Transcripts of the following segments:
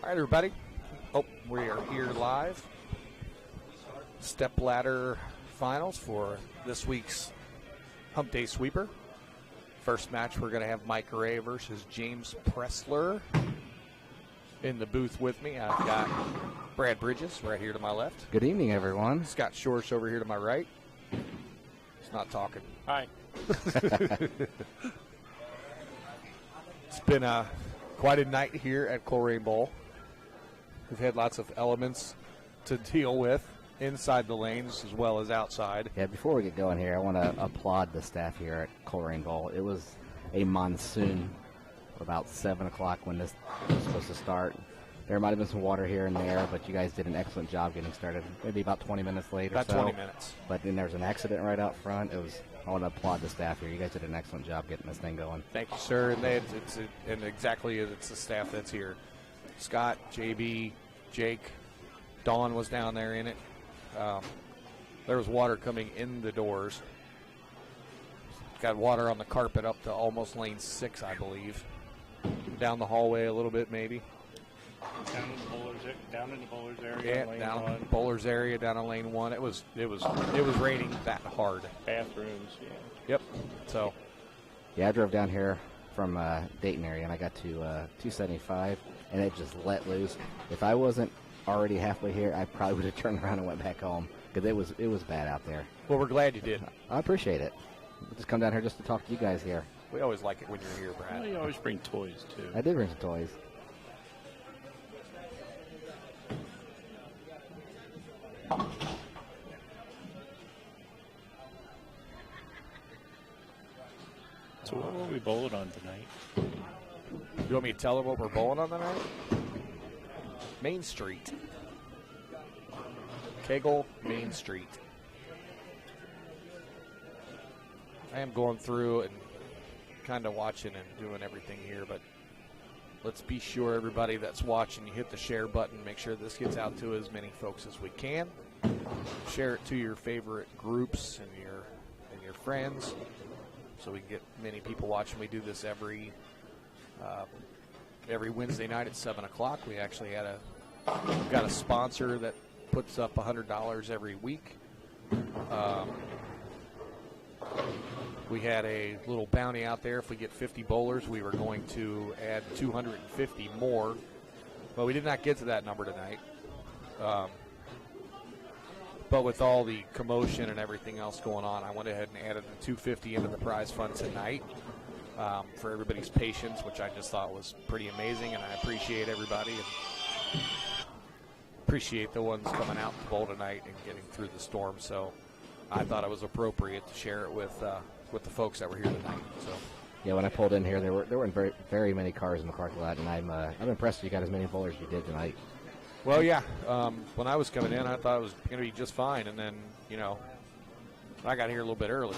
All right, everybody. Oh, we are here live. Step ladder finals for this week's Hump Day Sweeper. First match, we're going to have Mike Ray versus James Pressler. In the booth with me, I've got Brad Bridges right here to my left. Good evening, everyone. Scott Shorsh over here to my right. He's not talking. Hi. It's been quite a night here at Coleraine Bowl. We've had lots of elements to deal with inside the lanes as well as outside. Yeah, before we get going here, I want to applaud the staff here at Coleraine Bowl. It was a monsoon about 7 o'clock when this was supposed to start. There might have been some water here and there, but you guys did an excellent job getting started. Maybe about 20 minutes late or so. About 20 minutes. But then there was an accident right out front. I want to applaud the staff here. You guys did an excellent job getting this thing going. Thank you, sir. And it's the staff that's here. Scott, JB, Jake, Dawn was down there in it. There was water coming in the doors. Got water on the carpet up to almost lane 6, I believe. Down the hallway a little bit, maybe. Down in the bowlers area. Yeah, down in the bowlers area, down in lane 1. It was raining that hard. Bathrooms, yeah. Yep. So. Yeah, I drove down here from Dayton area, and I got to 275, and it just let loose. If I wasn't already halfway here, I probably would have turned around and went back home because it was bad out there. Well, we're glad you did. I appreciate it. We'll just come down here just to talk to you guys here. We always like it when you're here, Brad. Well, you always bring toys, too. I did bring some toys. So what will we bowl it on tonight? You want me to tell them what we're bowling on tonight? Main Street. Kegel, Main Street. I am going through and kind of watching and doing everything here, but let's be sure everybody that's watching, you hit the share button, make sure this gets out to as many folks as we can. Share it to your favorite groups and your friends so we can get many people watching. We do this every Wednesday night at 7 o'clock. We actually we've got a sponsor that puts up $100 every week. We had a little bounty out there. If we get 50 bowlers, we were going to add 250 more. But we did not get to that number tonight. But with all the commotion and everything else going on, I went ahead and added the 250 into the prize fund tonight for everybody's patience, which I just thought was pretty amazing, and I appreciate everybody. And appreciate the ones coming out to bowl tonight and getting through the storm. So I thought it was appropriate to share it with the folks that were here tonight. So. Yeah, when I pulled in here, there weren't very, very many cars in the parking lot, and I'm impressed you got as many bowlers as you did tonight. Well, yeah. When I was coming in, I thought it was going to be just fine, and then I got here a little bit early.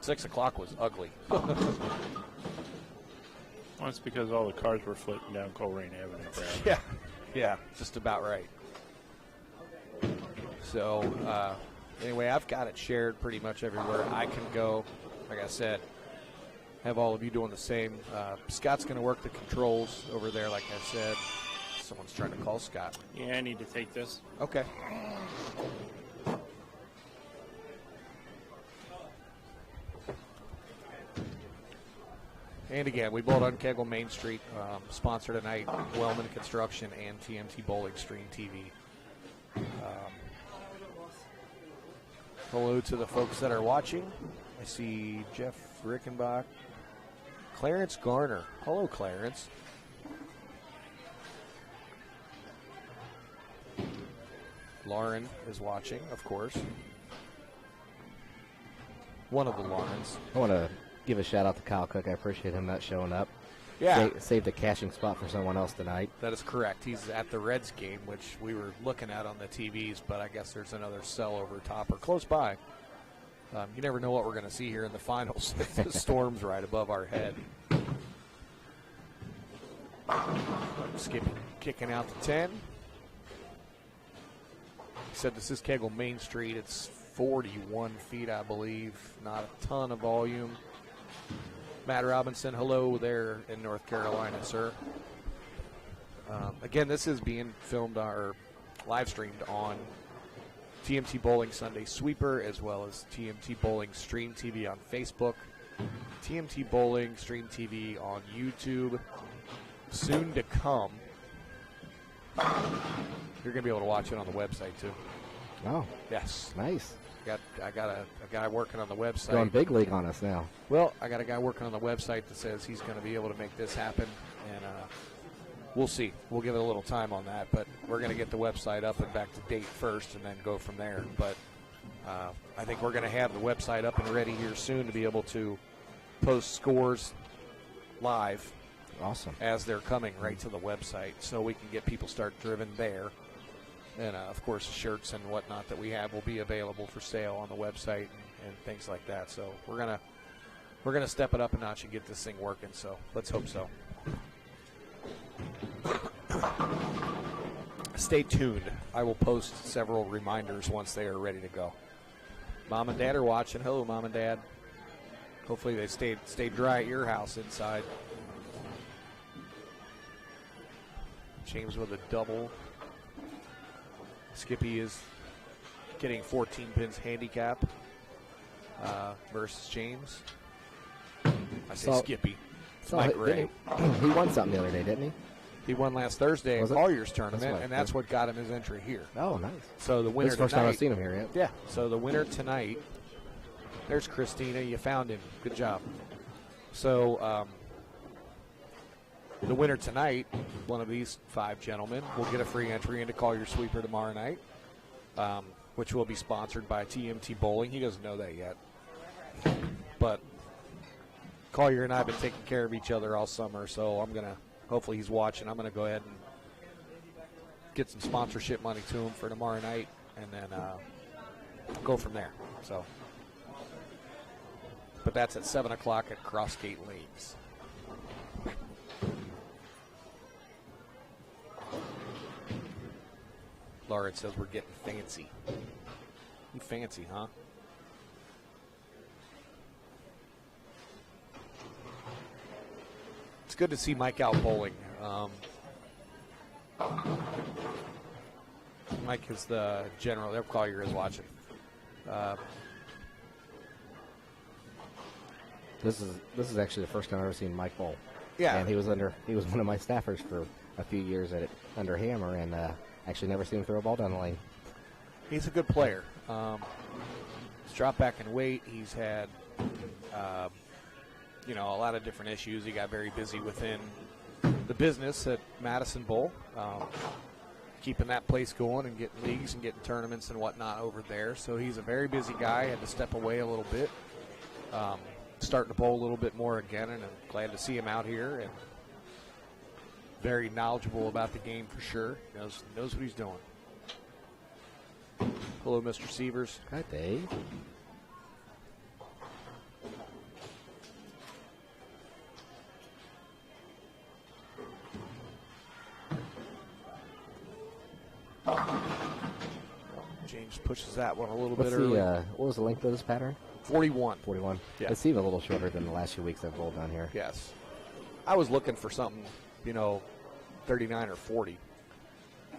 6 o'clock was ugly. Well, it's because all the cars were flitting down Coleraine Avenue, Brad. Yeah, just about right. So, anyway, I've got it shared pretty much everywhere I can go. Like I said, have all of you doing the same. Scott's going to work the controls over there, like I said. Someone's trying to call Scott. Yeah, I need to take this. Okay. And again, we bowled on Kegel Main Street, sponsored tonight, Wellman Construction and TMT Bowling Stream TV. Hello to the folks that are watching. I see Jeff Rickenbach. Clarence Garner. Hello, Clarence. Lauren is watching, of course. One of the Laurens. I want to give a shout out to Kyle Cook. I appreciate him not showing up. Yeah. Saved a cashing spot for someone else tonight. That is correct. He's at the Reds game, which we were looking at on the TVs, but I guess there's another cell over top or close by. You never know what we're going to see here in the finals if the storm's right above our head. Skipping, kicking out to 10. He said this is Kegel Main Street. It's 41 feet, I believe. Not a ton of volume. Matt Robinson, hello there in North Carolina, sir. Again, this is being filmed or live streamed on TMT Bowling Sunday Sweeper, as well as TMT Bowling Stream TV on Facebook, TMT Bowling Stream TV on YouTube. Soon to come, you're going to be able to watch it on the website too. Oh, yes, nice. I got a guy working on the website. Going big league on us now. Well, I got a guy working on the website that says he's going to be able to make this happen, and we'll see. We'll give it a little time on that, but we're going to get the website up and back to date first and then go from there. But I think we're going to have the website up and ready here soon to be able to post scores live. Awesome. As they're coming right to the website, so we can get people start driven there. And, of course, the shirts and whatnot that we have will be available for sale on the website and things like that. So we're gonna step it up a notch and get this thing working. So let's hope so. Stay tuned. I will post several reminders once they are ready to go. Mom and Dad are watching. Hello, Mom and Dad. Hopefully they stay dry at your house inside. James with a double. Skippy is getting 14 pins handicap versus James. I say Skippy. Mike Ray. He won something the other day, didn't he? He won last Thursday at Collier's tournament, that's and that's what got him his entry here. Oh, nice. So the winner this is the first time I've seen him here yet. Yeah. So the winner tonight, there's Christina. You found him. Good job. So the winner tonight, one of these 5 gentlemen, will get a free entry into Call Your Sweeper tomorrow night, which will be sponsored by TMT Bowling. He doesn't know that yet. But Collier and I have been taking care of each other all summer, so I'm going to, hopefully he's watching, I'm going to go ahead and get some sponsorship money to him for tomorrow night and then go from there. So, but that's at 7 o'clock at Crossgate Lanes. Laura says we're getting fancy. You fancy, huh? It's good to see Mike out bowling. Mike is the general. Their Collier is watching. This is actually the first time I've ever seen Mike bowl. Yeah, and he was one of my staffers for a few years under Hammer, and actually never seen him throw a ball down the lane. He's a good player. He's dropped back in weight. He's had, a lot of different issues. He got very busy within the business at Madison Bowl, keeping that place going and getting leagues and getting tournaments and whatnot over there. So he's a very busy guy. Had to step away a little bit. Starting to bowl a little bit more again, and I'm glad to see him out here. And very knowledgeable about the game for sure. Knows what he's doing. Hello, Mr. Sievers. Hi, Dave. James pushes that one a little bit early. What was the length of this pattern? 41. 41. Yeah. It seemed a little shorter than the last few weeks I've bowled down here. Yes. I was looking for something, 39 or 40.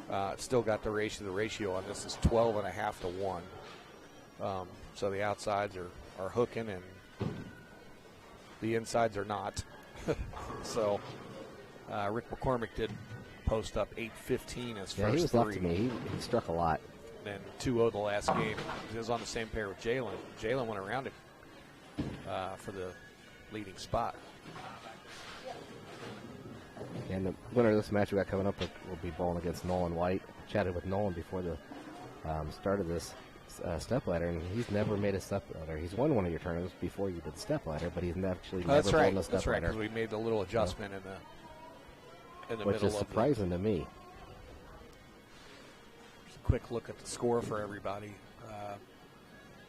It's still got the ratio. The ratio on this is 12.5 to 1. So the outsides are hooking and the insides are not. So Rick McCormick did post up 8-15 as yeah, first he was 3. left to me. He struck a lot. And 2-0 the last game. He was on the same pair with Jalen. Jalen went around him for the leading spot. And the winner of this match we got coming up will be bowling against Nolan White. Chatted with Nolan before the start of this stepladder, and he's never made a stepladder. He's won one of your tournaments before you did stepladder, but he's actually never bowled a stepladder. That's right, because we made the little adjustment in the middle of which is surprising to me. Quick look at the score for everybody.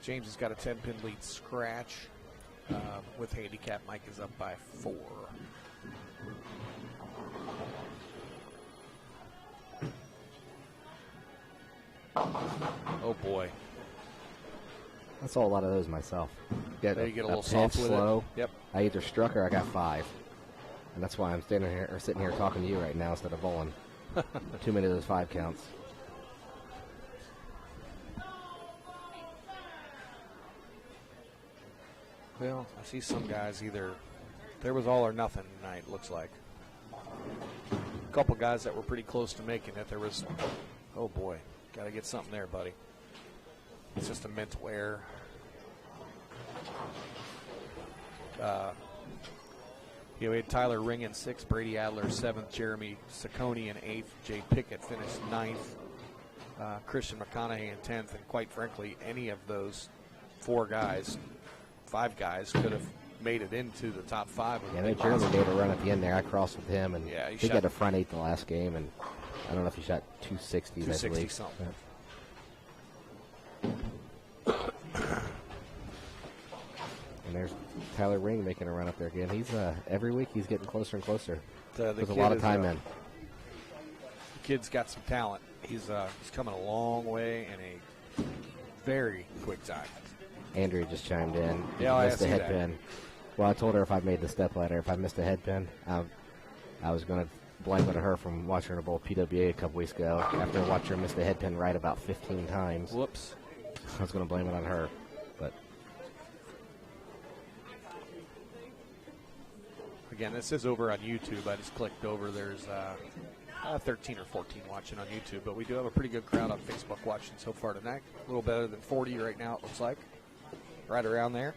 James has got a 10-pin lead scratch with handicap. Mike is up by 4. Oh boy. I saw a lot of those myself. There you get a little pinch soft with slow. it. Yep. I either struck or I got 5. And that's why I'm standing here or sitting here talking to you right now instead of bowling. Too many of those 5 counts. Well, I see some guys either there was all or nothing tonight, looks like. A couple guys that were pretty close to making it. There was, oh boy, got to get something there, buddy. It's just a mental error. We had Tyler Ring in 6th, Brady Adler 7th, Jeremy Saccone in 8th, Jay Pickett finished 9th, Christian McConaughey in 10th, and quite frankly, any of those 5 guys could have made it into the top 5. Yeah, they Jeremy made a run at the end there. I crossed with him, and yeah, he got a front 8 the last game, and I don't know if he shot 260s, 260 I believe. Something. Yeah. And there's Tyler Ring making a run up there again. He's every week he's getting closer and closer. There's a lot of time in. The kid's got some talent. He's coming a long way in a very quick time. Andrea just chimed in. Yeah, I missed the see head that. pin. Well, I told her if I made the step ladder, if I missed a head pin, I was going to blame it on her from watching her bowl PWA a couple weeks ago. After I watched her miss the head pin right about 15 times. Whoops. I was going to blame it on her, but again, this is over on YouTube. I just clicked over. There's 13 or 14 watching on YouTube, but we do have a pretty good crowd on Facebook watching so far tonight. A little better than 40 right now, it looks like. Right around there.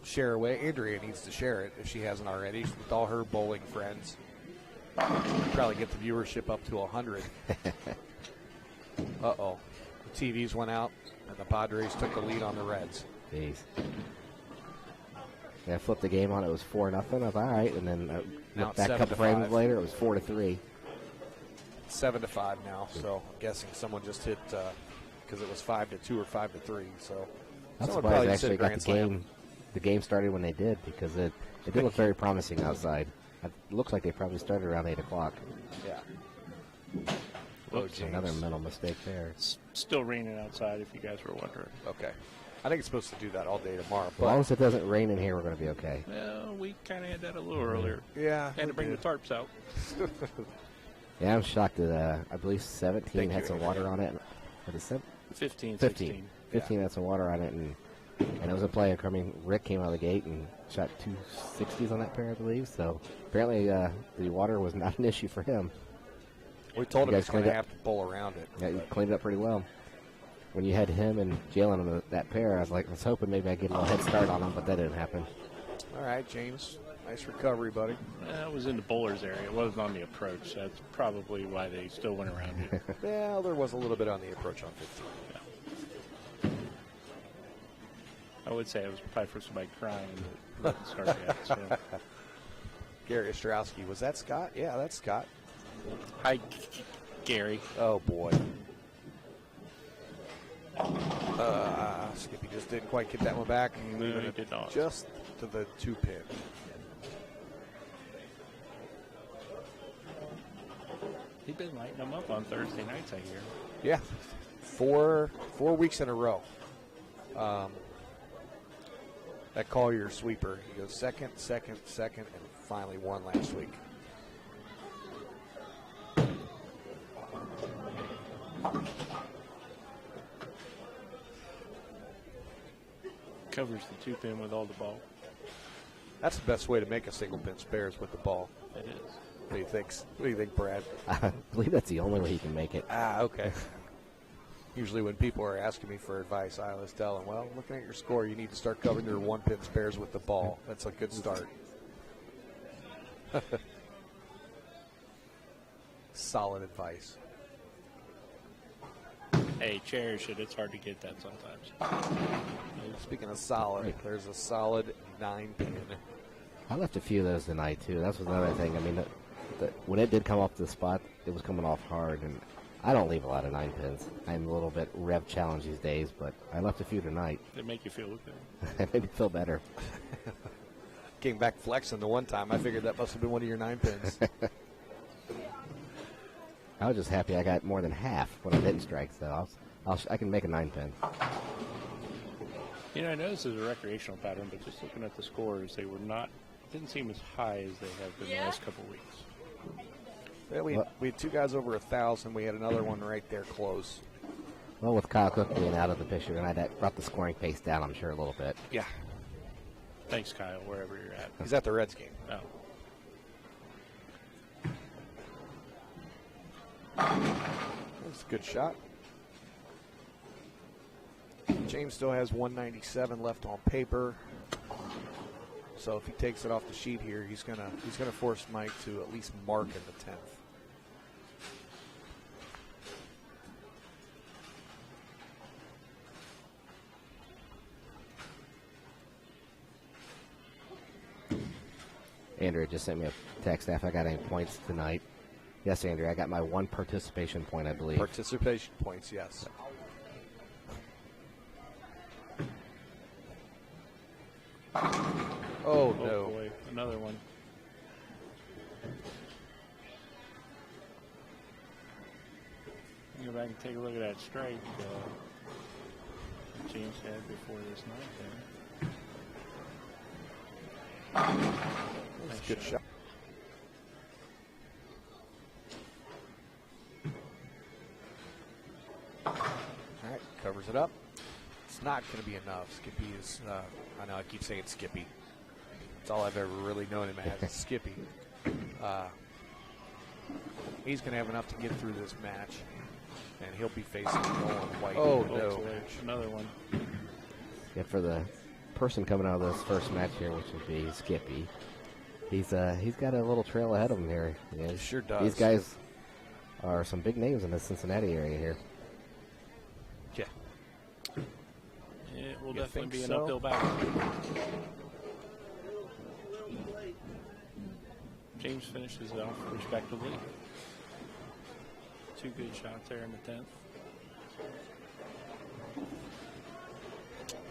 Share away. Andrea needs to share it if she hasn't already with all her bowling friends. Probably get the viewership up to 100. Uh-oh. The TVs went out, and the Padres took the lead on the Reds. jeez. Yeah, I flipped the game on. It was 4-0. I was all right, and then Now looked it's back a couple frames 7-5. later. It was 4-3. 7-5 now, so I'm guessing someone just hit because it was 5-2 or 5-3. So I'm someone surprised probably they just hit actually a got grand the slam. game. The game started when they did because it did look very promising outside. It looks like they probably started around 8 o'clock. Yeah. Whoops. Another mental mistake there. It's still raining outside, if you guys were wondering. Okay. I think it's supposed to do that all day tomorrow. As long But as it doesn't rain in here, we're going to be okay. Well, we kind of had that a little earlier. yeah, Had to bring the tarps out. Yeah, I'm shocked that I believe 17 Thank had you, some water on it. What is it? 15, 15. 16. 15 had some water on it, and it was a play. I mean, Rick came out of the gate and shot 260s on that pair, I believe. So apparently the water was not an issue for him. we told You him guys he's going to cleaned up- have to bowl around it. Yeah, he cleaned it up pretty well. When you had him and Jalen on that pair, I was hoping maybe I'd get a little head start on him, but that didn't happen. All right, James. Nice recovery, buddy. It was in the bowler's area. It wasn't on the approach. That's probably why they still went around it. Well, there was a little bit on the approach on 15. I would say it was probably for somebody crying that didn't start yet. So. Gary Ostrowski. Was that Scott? Yeah, that's Scott. Hi, Gary. Oh, boy. Skippy just didn't quite get that one back. No, Leaving he it did not. just to the 2-pin. He's been lighting them up on Thursday nights, I hear. Yeah, 4 weeks in a row. That Collier sweeper, he goes second, and finally won last week. Covers the 2-pin with all the ball. That's the best way to make a single pin spares with the ball. It is. What do you think? What do you think, Brad? I believe that's the only way he can make it. Okay. Usually when people are asking me for advice, I always tell them, well, looking at your score, you need to start covering your 1-pin spares with the ball. That's a good start. Solid advice. Hey, cherish it. It's hard to get that sometimes. Speaking of solid, there's a solid 9-pin. I left a few of those tonight, too. That's another thing. I mean, when it did come off the spot, it was coming off hard, and I don't leave a lot of 9-pins. I'm a little bit rev challenged these days, but I left a few tonight. They make you feel good. It made me feel better. Came back flexing the one time. I figured that must have been one of your 9-pins. I was just happy I got more than half when I didn't strike, so I I can make a 9-pin. You know, I know this is a recreational pattern, but just looking at the scores, they were not, didn't seem as high as they have been the last couple of weeks. Yeah, we had 2 guys over 1,000. We had another one right there close. Well, with Kyle Cook being out of the picture tonight, that brought the scoring pace down, I'm sure, a little bit. Yeah. Thanks, Kyle, wherever you're at. He's at the Reds game. Oh. That's a good shot. James still has 197 left on paper. So if he takes it off the sheet here, he's gonna force Mike to at least mark in the 10th. Andrea just sent me a text if I got any points tonight. Yes, Andrea, I got my 1 participation point, I believe. Participation points, yes. Oh, no. Boy, another one. Go back and take a look at that strike James had before this night there. That's a good shot. All right, covers it up. It's not going to be enough. Skippy is, I know I keep saying Skippy. That's all I've ever really known him as, is Skippy. He's going to have enough to get through this match, and he'll be facing Nolan White. Oh, no. Another one. Yeah, for the person coming out of this first match here, which would be Skippy, he's got a little trail ahead of him here. Yeah, he sure does. These guys are some big names in the Cincinnati area here. Yeah. It will definitely be an uphill battle. James finishes off respectively. 2 good shots there in the 10th.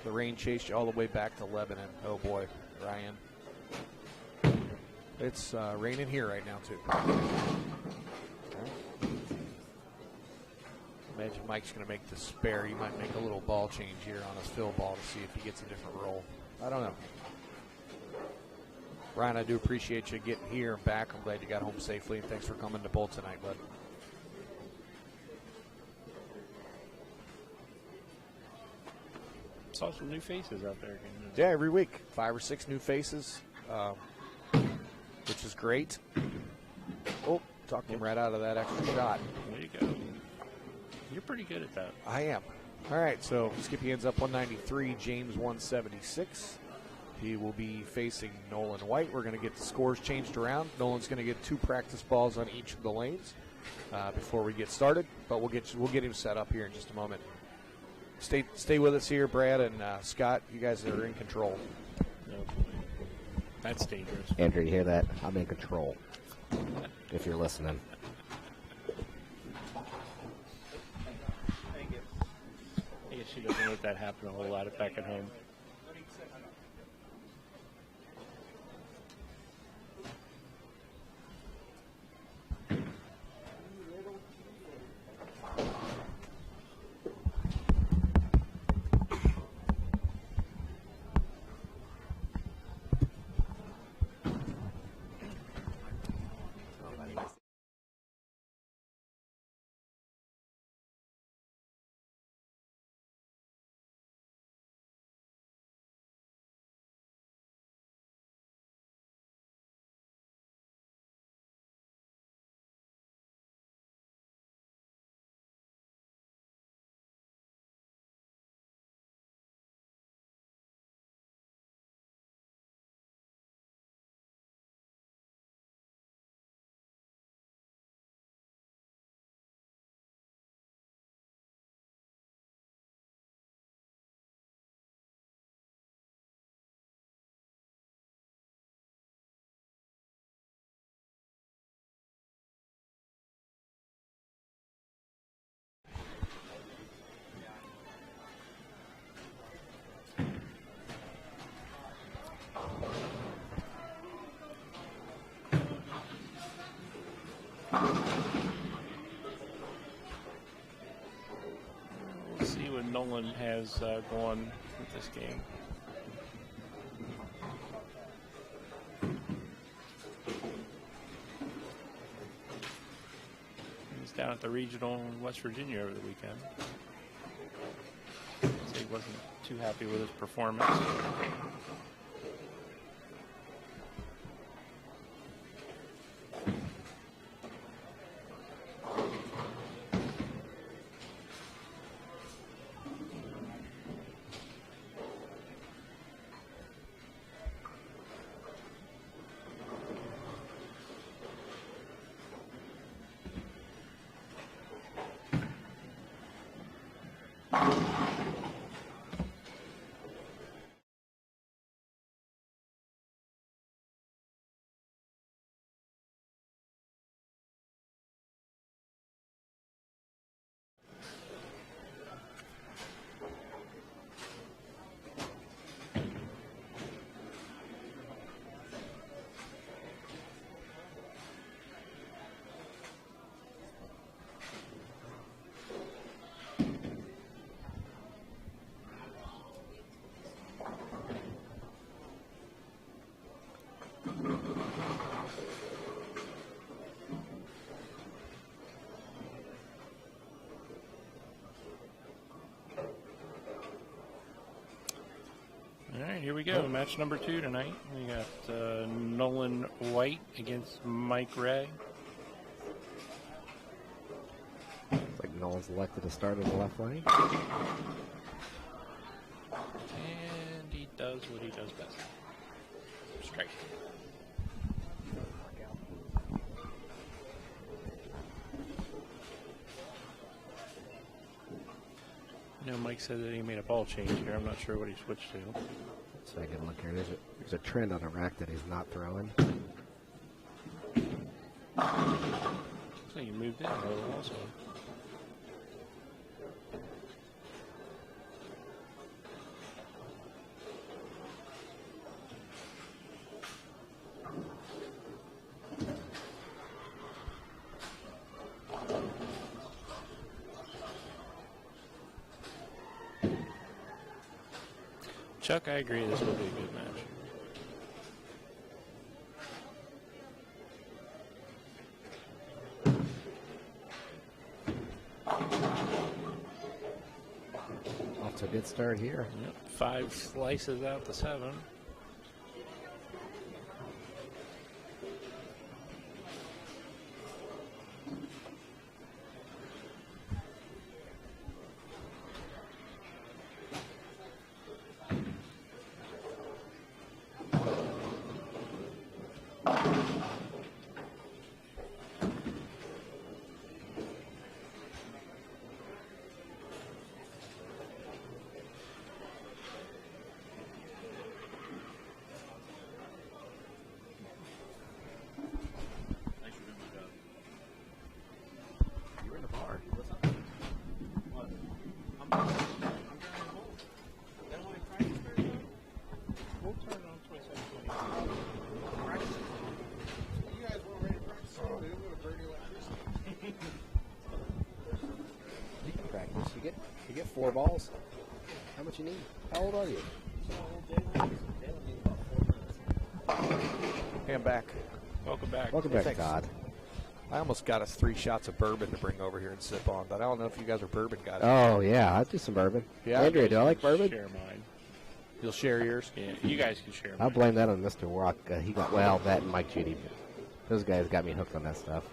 The rain chased you all the way back to Lebanon. Oh boy, Ryan. It's raining here right now too. Imagine Mike's going to make the spare. He might make a little ball change here on his fill ball to see if he gets a different roll. I don't know. Ryan, I do appreciate you getting here and back. I'm glad you got home safely, and thanks for coming to bowl tonight, bud. Saw some new faces out there again. Yeah, every week. 5 or 6 new faces, which is great. Oh, talked him right out of that extra shot. There you go. You're pretty good at that. I am. All right, so Skippy ends up 193, James 176. He will be facing Nolan White. We're going to get the scores changed around. Nolan's going to get 2 practice balls on each of the lanes before we get started, but we'll get him set up here in just a moment. Stay with us here, Brad and Scott. You guys are in control. No, that's dangerous. Andrew, you hear that? I'm in control. If you're listening. I guess she doesn't let that happen a whole lot back at home. Nolan has going with this game. He was down at the regional in West Virginia over the weekend. So he wasn't too happy with his performance. All right, here we go. Match number 2 tonight. We got Nolan White against Mike Ray. Looks like Nolan's elected to start in the left lane. And he does what he does best. Strike. You know, Mike said that he made a ball change here. I'm not sure what he switched to. Let's take a look here. There's a trend on the rack that he's not throwing. Looks like he moved in a little also. Chuck, I agree this will be a good match. Off to a good start here. Yep, 5 slices out to 7. You get 4 balls. How much you need? How old are you? Hey, I'm back. Welcome back. Welcome back, Thanks. Todd. I almost got us 3 shots of bourbon to bring over here and sip on, but I don't know if you guys are bourbon guys. Oh, yeah. I'll do some bourbon. Yeah? Andrea, do I like bourbon? Share mine. You'll share yours? Yeah, you guys can share I'll mine. blame that on Mr. Rock. He got, well, that and Mike Judy. Those guys got me hooked on that stuff.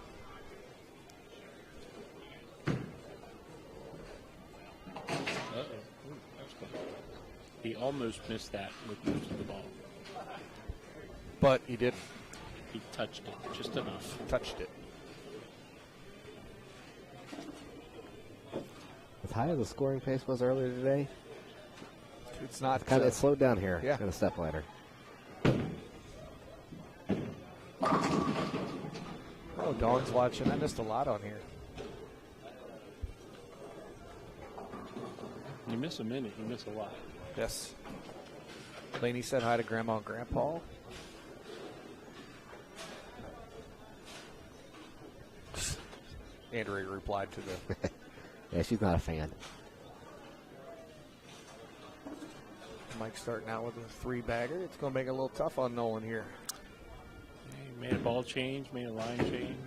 Uh-oh. Ooh, that's cool. He almost missed that with most of the ball. But he didn't. He touched it just enough. Touched it. As high as the scoring pace was earlier today, It's not. it slowed down here Yeah. in a step ladder. Oh, Dawn's watching. I missed a lot on here. You miss a minute, you miss a lot. Yes. Laney said hi to Grandma and Grandpa. Andrea replied to the. Yeah, she's not a fan. Mike starting out with a 3-bagger. It's going to make it a little tough on Nolan here. He made a ball change, made a line change.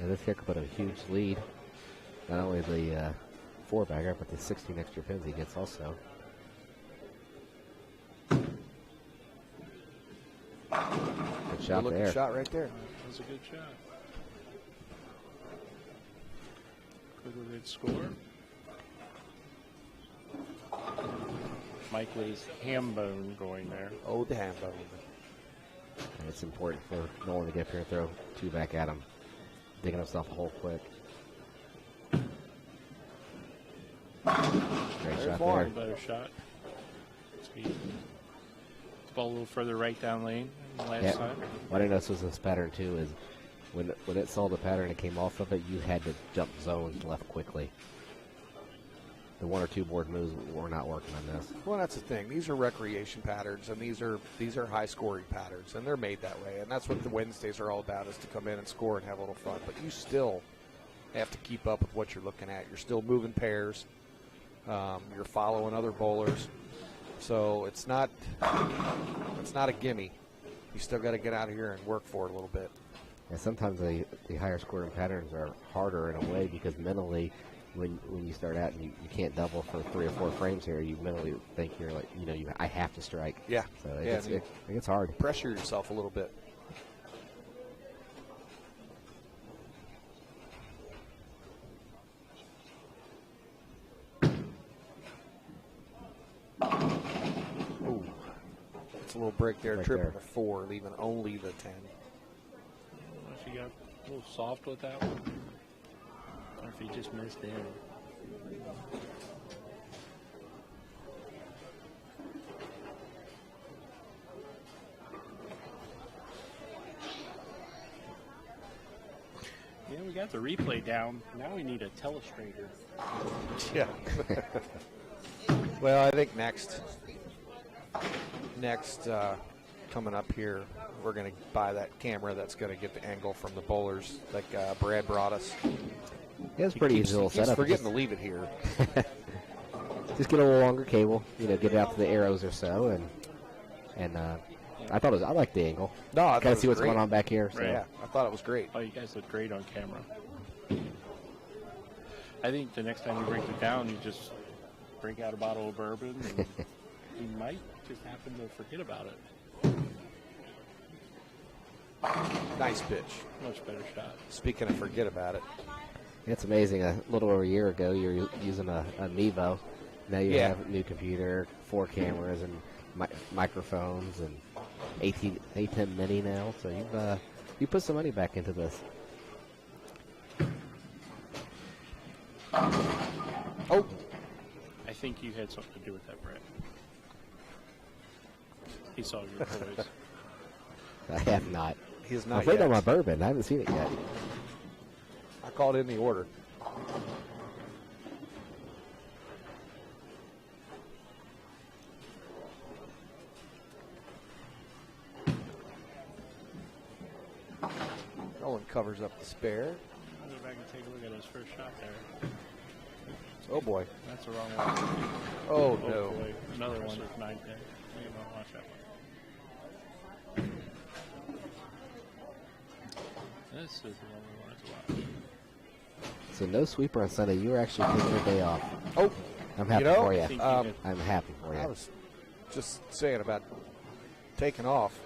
Yeah, this here could put a huge lead. Not only the 4-bagger, but the 16 extra pins he gets also. Good shot Good-looking there. shot right there. That was a good shot. Good score. Mike with his ham bone going there. Oh, the ham bone. And it's important for Nolan to get up here and throw 2 back at him. Digging himself a hole quick. Great shot there. Better shot. Speed. Ball a little further right down lane than last time. What I noticed was this pattern too is when it saw the pattern and came off of it, you had to jump zones left quickly. The 1 or 2 board moves were not working on this. Well, that's the thing. These are recreation patterns, and these are high-scoring patterns, and they're made that way. And that's what the Wednesdays are all about, is to come in and score and have a little fun. But you still have to keep up with what you're looking at. You're still moving pairs. You're following other bowlers. So it's not a gimme. You still got to get out of here and work for it a little bit. And sometimes the higher scoring patterns are harder in a way because mentally, when you start out and you can't double for 3 or 4 frames here, you mentally think you're like, I have to strike. Yeah. So it gets hard. Pressure yourself a little bit. Ooh. It's a little break there, tripping the 4, leaving only the 10. If you got a little soft with that one, or if he just missed in. Yeah, we got the replay down. Now we need a telestrator. Yeah. Well, I think next coming up here, we're going to buy that camera that's going to get the angle from the bowlers, like Brad brought us. Yeah, it's pretty easy little setup. He's forgetting to leave it here. Just get a little longer cable, get it out to the arrows or so, and I thought I like the angle. No, I kind of see what's going on back here. So. Right. Yeah, I thought it was great. Oh, you guys look great on camera. I think the next time you break it down, you just break out a bottle of bourbon, and you might just happen to forget about it. Nice pitch. Much better shot. Speaking of forget about it. It's amazing. A little over a year ago, you were using a Mevo. Now you have a new computer, 4 cameras, and microphones, and A10 Mini now. So you put some money back into this. Oh, I think you had something to do with that, Brett. He saw your boys. I have not. He has not I'm afraid yet. on my bourbon. I haven't seen it yet. I called in the order. Nolan covers up the spare. I'll go back and take a look at his first shot there. Oh boy. That's the wrong one. Oh no. Boy. Another one with 9-10. Watch that one. This is the one we wanted to watch. So no sweeper on Sunday. You were actually taking a day off. Oh, I'm happy for you. I'm happy for I you. was just saying about taking off.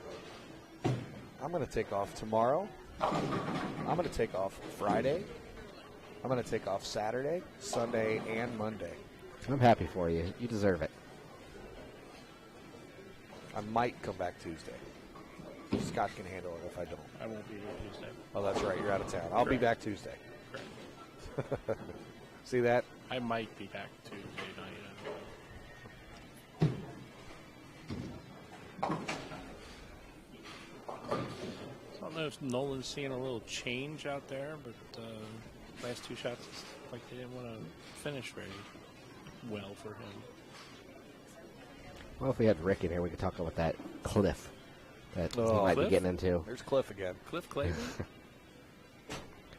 I'm going to take off tomorrow. I'm going to take off Friday. I'm going to take off Saturday, Sunday, and Monday. I'm happy for you. You deserve it. I might come back Tuesday. Scott can handle it if I don't. I won't be here Tuesday. Oh, that's right. You're out of town. I'll be back Tuesday. Correct. See that? I might be back Tuesday night. I don't know if Nolan's seeing a little change out there, but last 2 shots, it's like they didn't want to finish very well for him. Well, if we had Rick in here, we could talk about that cliff that he might Cliff? be getting into. There's Cliff again. Cliff Clayton?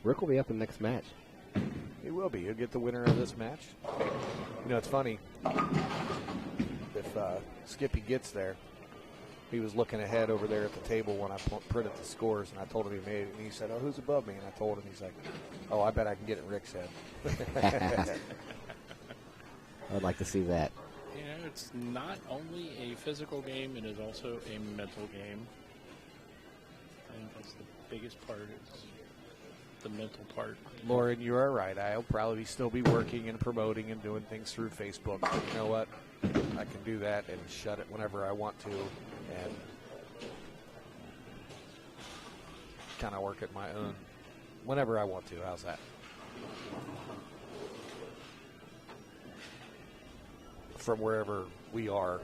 Rick will be up in the next match. He will be. He'll get the winner of this match. You know, it's funny. If Skippy gets there, he was looking ahead over there at the table when I printed the scores, and I told him he made it. And he said, "Oh, who's above me?" And I told him, he's like, "Oh, I bet I can get it in Rick's head." I'd like to see that. You know, it's not only a physical game, it is also a mental game. I think that's the biggest part, is the mental part. Lauren, you are right. I'll probably still be working and promoting and doing things through Facebook. But you know what? I can do that and shut it whenever I want to and kind of work at my own whenever I want to. How's that? From wherever we are,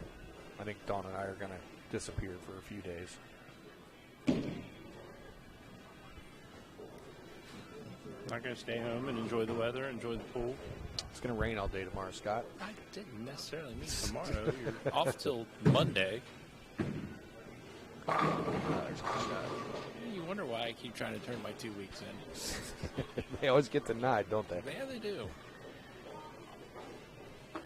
I think Dawn and I are going to disappear for a few days. Not going to stay home and enjoy the weather, enjoy the pool. It's going to rain all day tomorrow, Scott. I didn't necessarily mean tomorrow. You're off till Monday. You wonder why I keep trying to turn my 2 weeks in. They always get denied, don't they? Yeah, they do.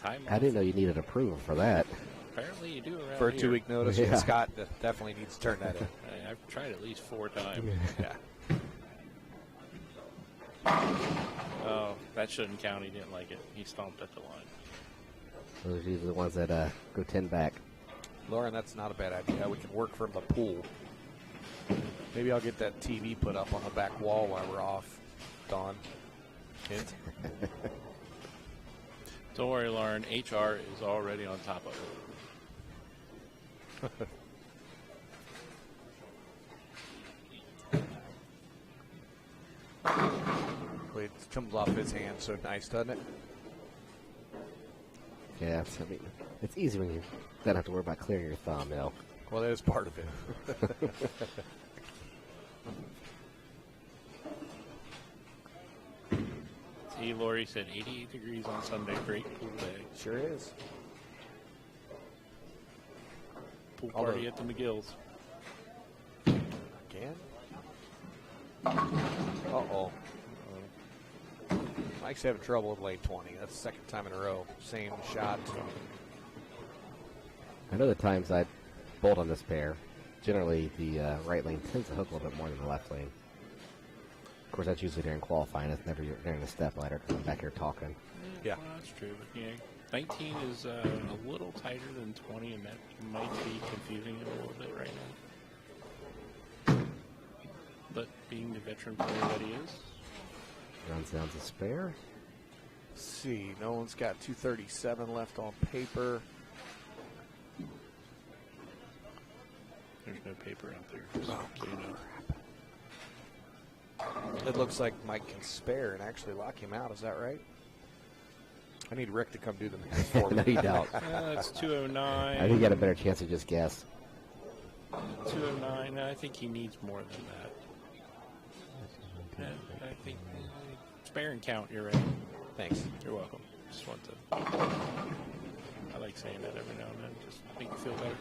Time I didn't know you needed approval for that. Apparently you do around For a here. 2 week notice, Yeah. Scott definitely needs to turn that in. I've tried at least 4 times. Yeah. Oh, that shouldn't count. He didn't like it. He stomped at the line. Those are usually the ones that go 10 back. Lauren, that's not a bad idea. We can work from the pool. Maybe I'll get that TV put up on the back wall while we're off, Dawn. Hint. Don't worry, Lauren. HR is already on top of it. It comes off his hand so nice, doesn't it? Yeah, I mean, it's easy when you don't have to worry about clearing your thumb, you know. Well, that is part of it. See, Lori said 88 degrees on Sunday. Great pool day. Sure is. Pool party at the McGill's. Again? Uh-oh. Mike's having trouble with lane 20. That's the second time in a row. Same shot. I know the times I bolt on this pair, generally the right lane tends to hook a little bit more than the left lane. Of course, that's usually during qualifying. It's never during the step ladder. I'm back here talking. Yeah. Well, that's true. But, yeah, 19 is a little tighter than 20, and that might be confusing him a little bit right now. But being the veteran player that he is, Runs down to spare. Let's see. Nolan's got 237 left on paper. there's no paper out there. Oh, So, you know. It looks like Mike can spare and actually lock him out. Is that right? I need Rick to come do the math for me. No, you don't. That's 209. I think you got a better chance to just guess. 209. I think he needs more than that. Yeah, I think spare and count. You're right. Thanks. You're welcome. Just want to. I like saying that every now and then. Just make you feel better.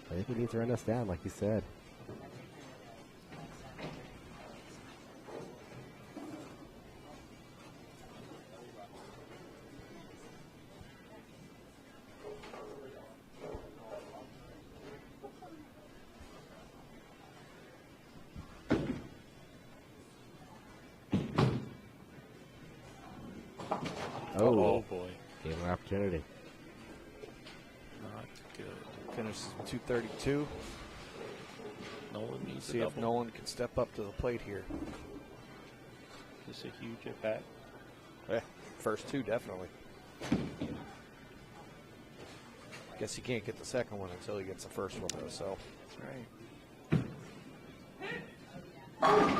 I think he needs to run us down, like you said. Oh boy. Gave him an opportunity. Not good. Finishes 232. Nolan needs See a if double. Nolan can step up to the plate here. Just a huge at bat. Yeah, first two, definitely. Guess he can't get the second one until he gets the first one, though, so. That's right.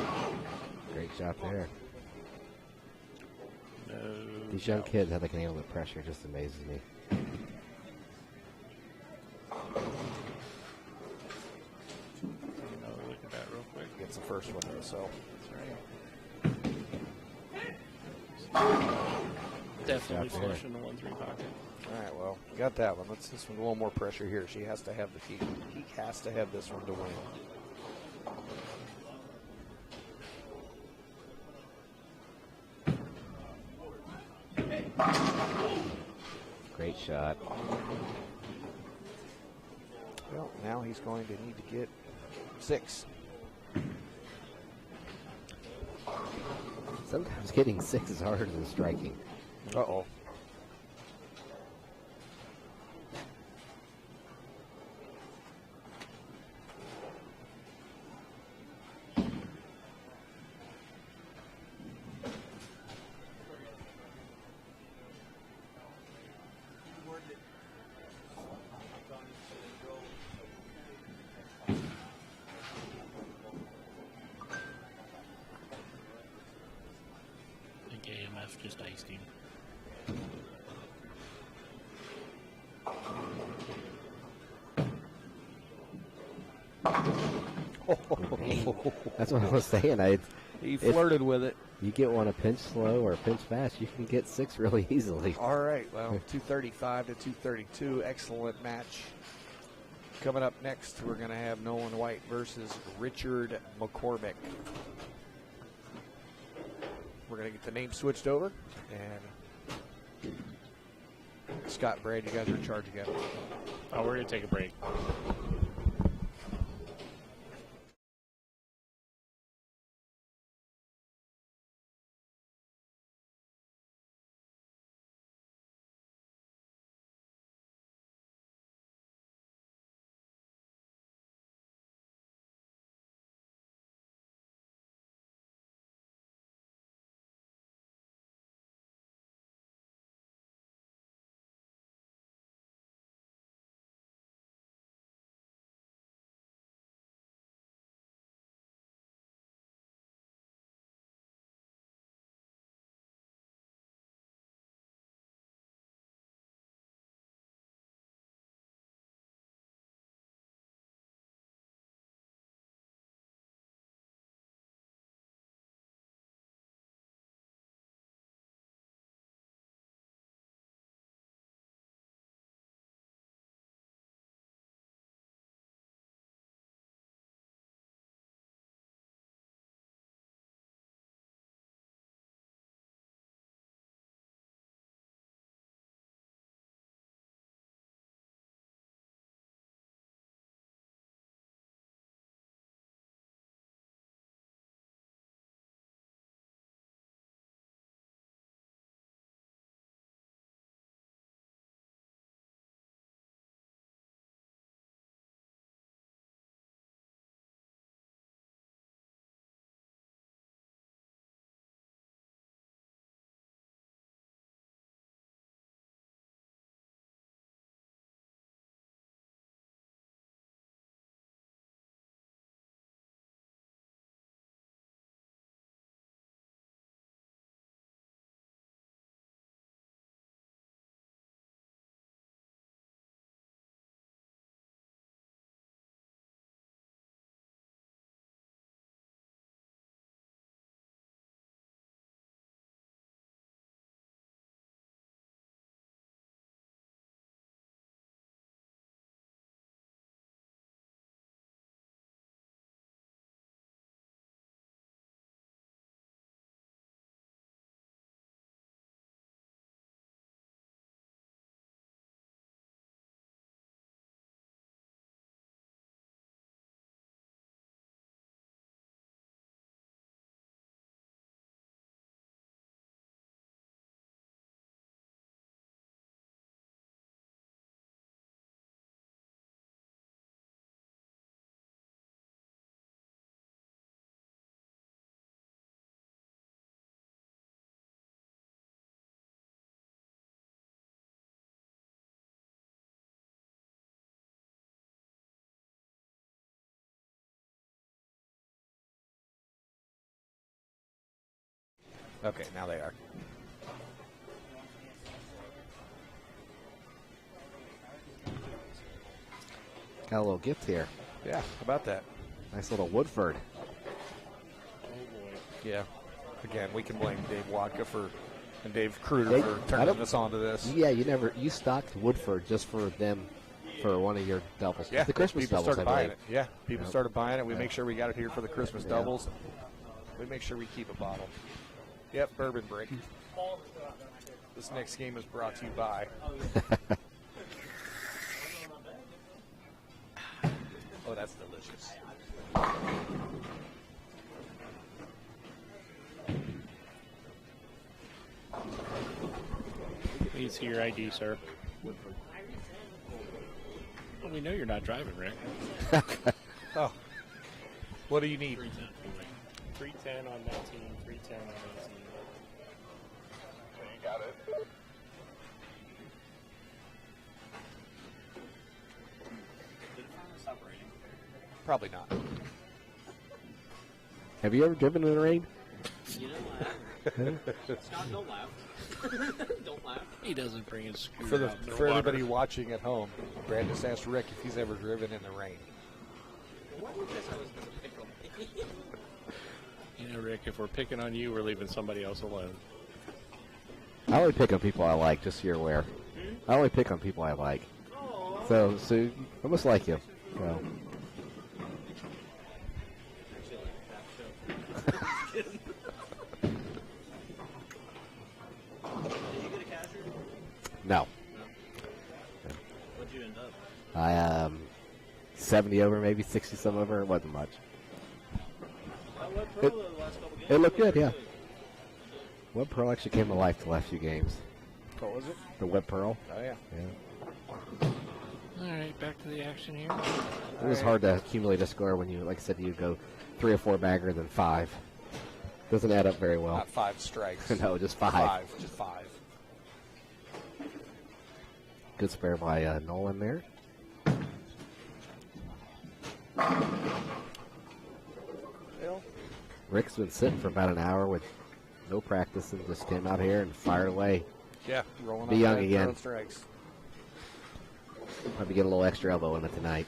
Great shot there. No. These young doubt. kids, how they can handle the pressure, just amazes me. Look at that real quick. Gets the first one, though, so. That's right. Definitely Shot there. flush in the 1-3 pocket. All right, well, got that one. Let's this one a little more pressure here. She has to have he has to have this one to win. shot. Well, now he's going to need to get 6. Sometimes getting 6 is harder than striking. Uh-oh. AMF just iced him. That's what I was saying. He flirted with it. You get one a pinch slow or a pinch fast, you can get 6 really easily. All right, well, 235 to 232. Excellent match. Coming up next, we're going to have Nolan White versus Richard McCormick. We're going to get the name switched over. And Scott, Brad, you guys are in charge again. Oh, we're going to take a break. Okay, now they are. Got a little gift here. Yeah, how about that? Nice little Woodford. Oh, boy. Yeah. Again, we can blame Dave Wadka and Dave Kruger for turning us onto this. Yeah, you stocked Woodford just for them for one of your doubles. Yeah, the Christmas people doubles, started buying it. Yeah, people Yep. started buying it. We make sure we got it here for the Christmas doubles. We make sure we keep a bottle. Yep, bourbon break. This next game is brought to you by. Oh, that's delicious. Please see your ID, sir. Well, we know you're not driving, Rick. Oh. What do you need? 310 on 19, 310 on 18. You got it. Probably not. Have you ever driven in the rain? You don't laugh. Scott, don't laugh. Don't laugh. He doesn't bring his scooter out in the For water. everybody watching at home, Brad just asked Rick if he's ever driven in the rain. What was this I was going to pick on? You know, Rick, if we're picking on you, we're leaving somebody else alone. I only pick on people I like, just so you're aware. I only pick on people I like. So I must like you. So. Did you get a cashier? No. What'd you end up? I 70 over, maybe 60 some over. It wasn't much. Web Pro, the last couple games. It looked good, yeah. Web Pearl actually came to life the last few games. What was it? The Web Pearl. Oh, yeah. Yeah. All right, back to the action here. It was hard to accumulate a score when you, like I said, you go 3 or 4 bagger than 5. Doesn't add up very well. Not 5 strikes. No, just 5. 5. Just 5. Good spare by Nolan there. Well, Rick's been sitting for about an hour with no practice and just came out here and fired away. yeah, rolling Be up young that again. throwing strikes. Probably get a little extra elbow in it tonight.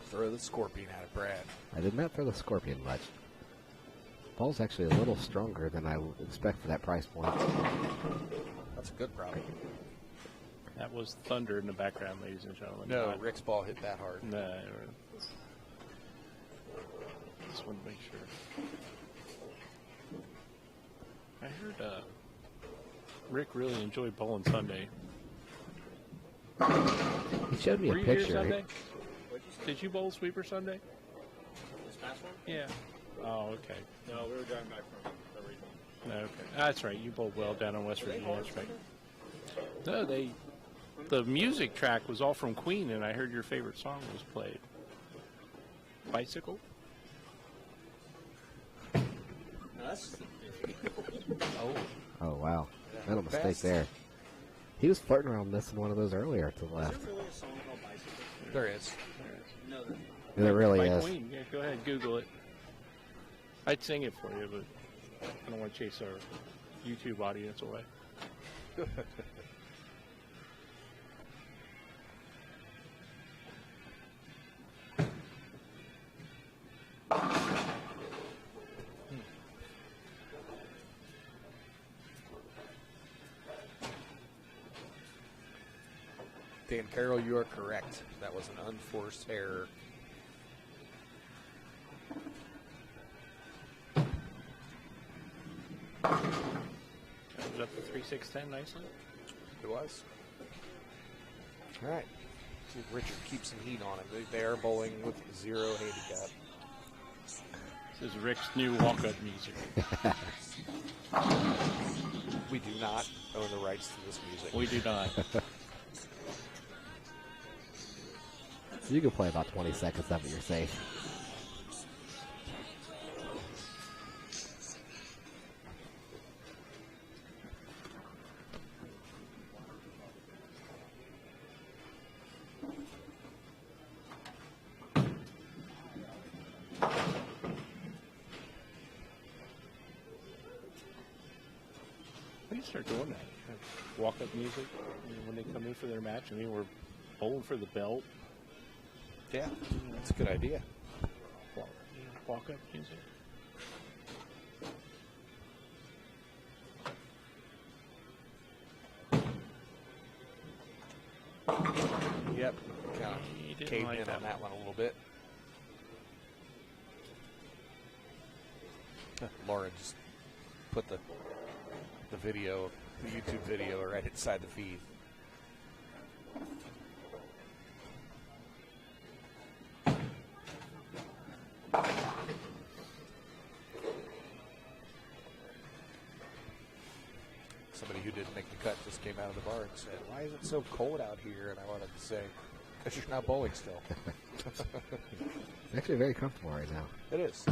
Throw the scorpion at it, Brad. I did not throw the scorpion much. Ball's actually a little stronger than I would expect for that price point. That's a good problem. That was thunder in the background, ladies and gentlemen. No, Not- Rick's ball hit that hard. No. Just want to make sure. I heard Rick really enjoyed bowling Sunday. He showed me Were a you here picture. Sunday? Did you bowl sweeper Sunday? This past one? Yeah. Oh, okay. No, we were driving back from the regional. Okay. That's right. You bowled well down in West Virginia. That's right. No, the music track was all from Queen, and I heard your favorite song was played. Bicycle? No, that's Oh, Oh, wow. Not a mistake Best. there. He was flirting around missing one of those earlier to the Is left. there really a song called Bicycle? there is. No, there's not. And it really By is. Queen. Yeah, go ahead, Google it. I'd sing it for you, but I don't want to chase our YouTube audience away. Dan Carroll, you are correct. That was an unforced error. Got it up to 3-6-10 nicely. It was. All right. See if Richard keeps some heat on him. They are bowling with 0 handicap. This is Rick's new walk-up music. We do not own the rights to this music. We do not. You can play about 20 seconds of it, you're safe. We need to start doing that. Walk-up music when they come in for their match. I mean, we're bowling for the belt. Yeah, that's a good idea. Walk-up music. Yep. Kind of didn't caved like in that on that one a little bit. Lauren just put the video, the YouTube video, right inside the feed. Somebody who didn't make the cut just came out of the bar and said, "Why is it so cold out here?" And I wanted to say, "Because you're not bowling still." It's actually very comfortable right now. It is.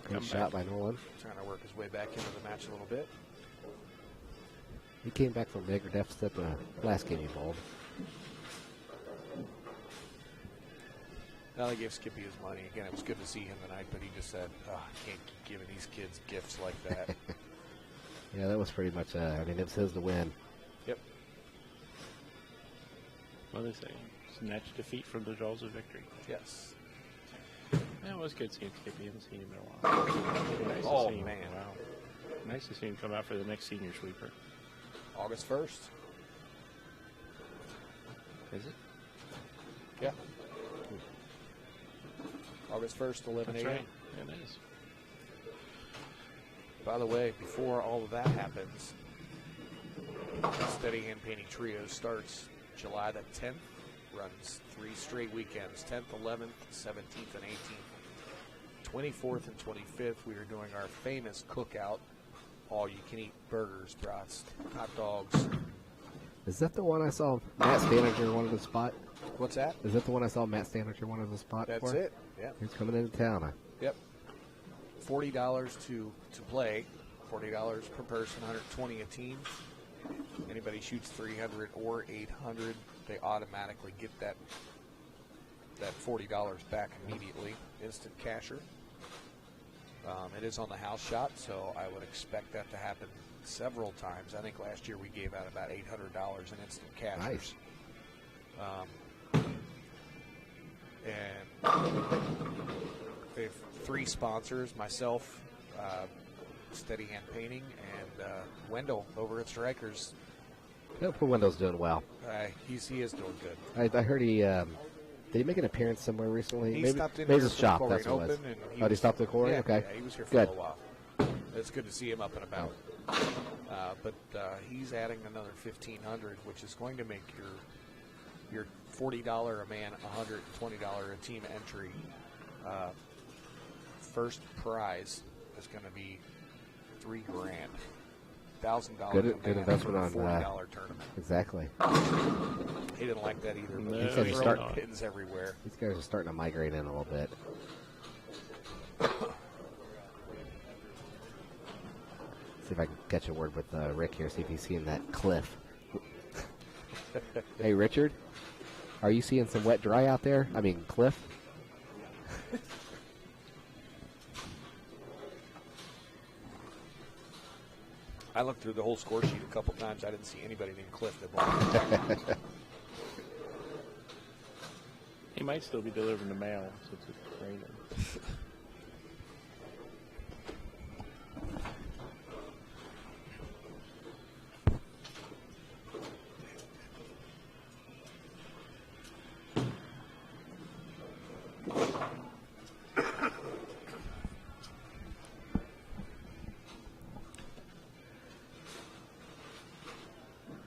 Good shot by Nolan. Trying to work his way back into the match a little bit. He came back from a bigger deficit the last game he bowled. Well, he gave Skippy his money. Again, it was good to see him tonight, but he just said, "Oh, I can't keep giving these kids gifts like that." Yeah, that was pretty much, I mean, it was his to win. Yep. What do they say? Snatch defeat from the jaws of victory. Yes. Yeah, it was good seeing Skippy. I haven't seen him in a while. Nice Oh, to see him. man. Wow. Nice to see him come out for the next senior sweeper. August 1st. Is it? Yeah. August 1st, 11 That's a.m. right. Yeah, it is. By the way, before all of that happens, the Steady Hand Painting Trio starts July the 10th, runs 3 straight weekends, 10th, 11th, 17th, and 18th. 24th and 25th, we are doing our famous cookout, all-you-can-eat burgers, brats, hot dogs. Is that the one I saw Matt Stanager wanted to spot? What's that? Is that the one I saw Matt Stanager wanted to spot That's for? it, yeah. He's coming into town. Huh? Yep. $40 to play, $40 per person, $120 a team. Anybody shoots 300 or 800, they automatically get that $40 back immediately, instant casher. It is on the house shot, so I would expect that to happen several times. I think last year we gave out about $800 in instant cashers. Nice. And we have 3 sponsors, myself, Steady Hand Painting, and Wendell over at Strikers. Yeah, poor Wendell's doing well. He is doing good. I heard he did he make an appearance somewhere recently? He maybe stopped in maybe here his for shop. the That's Coleraine what it was. Open, and He stopped at the Coleraine? Yeah, Okay. Yeah, he was here for Good. a little while. It's good to see him up and about. But he's adding another $1,500, which is going to make your $40 a man, $120 a team entry. First prize is going to be $3,000. $1,000. Good investment on $40 tournament. Exactly. He didn't like that either. No, But he said he's throwing starting- pins everywhere. These guys are starting to migrate in a little bit. See if I can catch a word with Rick here, see if he's seeing that cliff. Hey, Richard, are you seeing some wet dry out there? I mean, cliff? I looked through the whole score sheet a couple times. I didn't see anybody named Cliff that bought. He might still be delivering the mail since it's raining.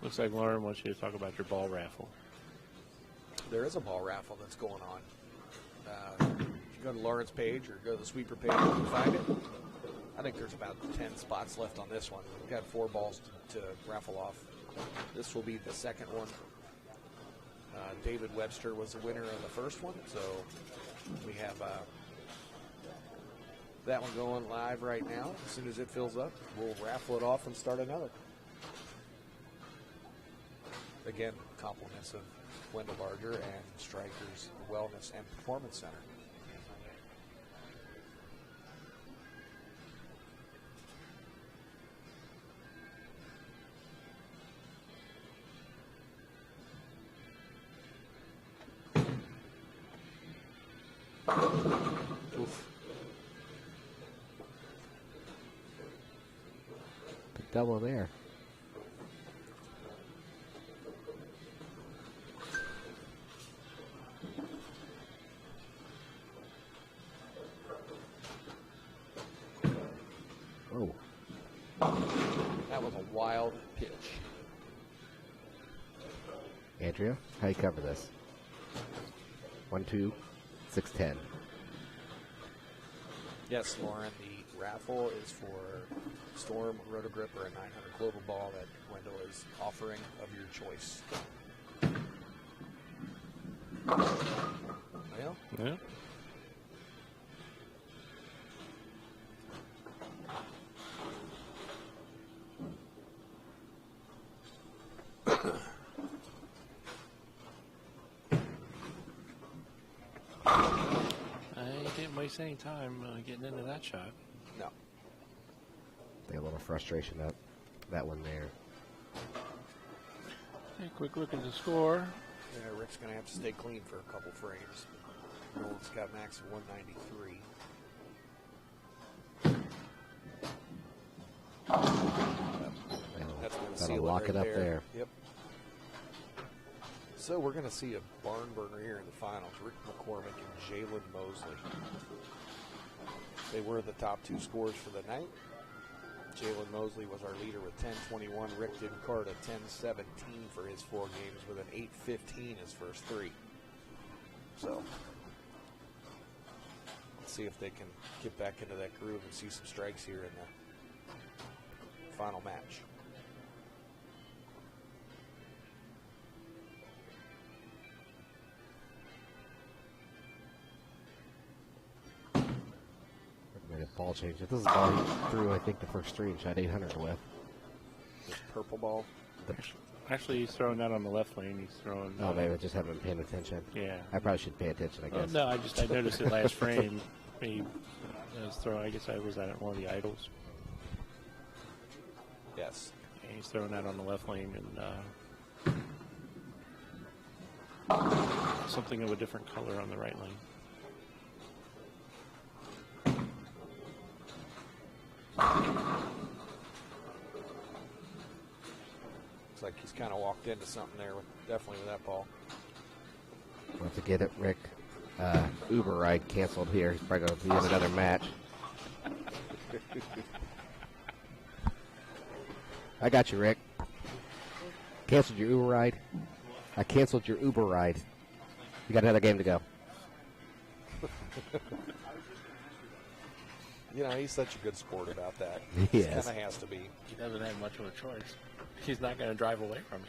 Looks like Lauren wants you to talk about your ball raffle. There is a ball raffle that's going on. If you go to Lauren's page or go to the sweeper page, you can find it. I think there's about 10 spots left on this one. We've got 4 balls to raffle off. This will be the second one. David Webster was the winner of the first one, so we have that one going live right now. As soon as it fills up, we'll raffle it off and start another. Again, compliments of Wendell Barger and Strikers Wellness and Performance Center. Oof. Big double there. wild pitch. Andrea, how you cover this? 1-2, 6-10. Yes, Lauren, the raffle is for Storm, Rotogrip, or a 900 Global Ball that Wendell is offering of your choice. Well, Yeah. I didn't waste any time getting into that shot. no. They a little frustration up that one there. Okay, quick look at the score. Yeah, Rick's going to have to stay clean for a couple frames. Nolan's got max of 193. That's going to That'll seal lock it it right up there. Yep. So we're going to see a barn burner here in the finals. Rick McCormick and Jalen Mosley. They were the top two scorers for the night. Jalen Mosley was our leader with 10-21. Rick did card a 10-17 for his 4 games with an 8-15 his first 3. So let's see if they can get back into that groove and see some strikes here in the final match. Made a ball change. This is a ball he threw, I think, the first 3 and shot 800 with. This purple ball. Actually, he's throwing that on the left lane. He's throwing. Oh, maybe I just haven't been paying attention. Yeah. I probably should pay attention, I guess. No, I noticed it last frame. He was throwing. I guess I was at one of the idols. Yes. And he's throwing that on the left lane and something of a different color on the right lane. Looks like he's kind of walked into something there, definitely with that ball. We'll have to get it, Rick. Uber ride canceled here. He's probably going to be in another match. I got you, Rick. Canceled your Uber ride. I canceled your Uber ride. You got another game to go. You know, he's such a good sport about that. He He is. kind of has to be. He doesn't have much of a choice. He's not going to drive away from you.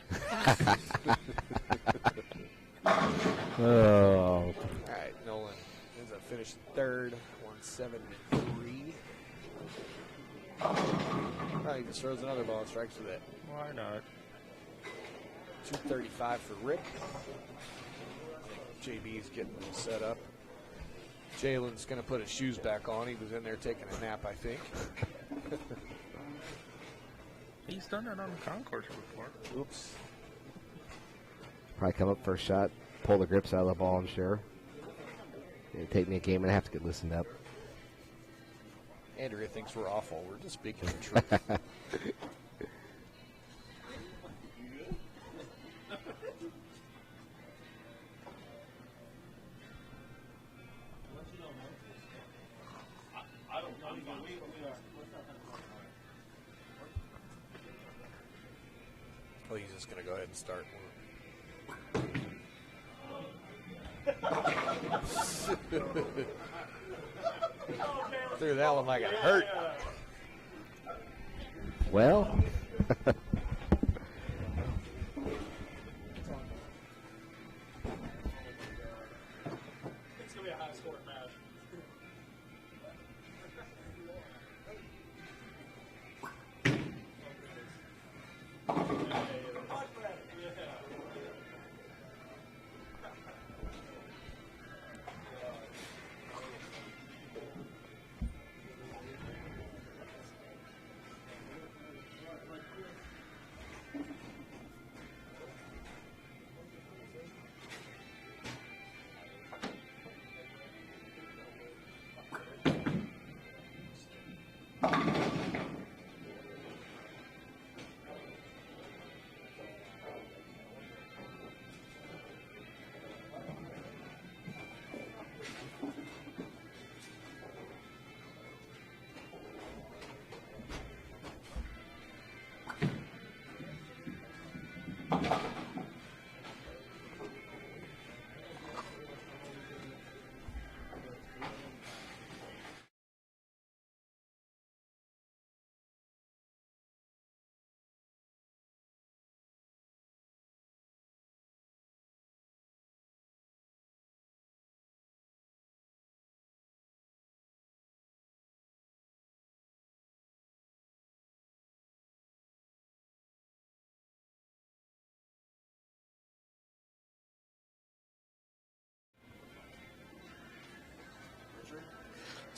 Oh. All right, Nolan ends up finishing third, 173. Oh, he just throws another ball and strikes with it. Why not? 235 for Rick. I think JB's getting set up. Jalen's going to put his shoes back on. He was in there taking a nap, I think. He's done that on the concourse before. Oops. Probably come up first shot, pull the grips out of the ball, I'm sure. It'll take me a game and a half to get loosened up. Andrea thinks we're awful. We're just speaking the truth. Oh, he's just going to go ahead and start. Threw that one like it hurt. Well, It's going to be a high-scoring match.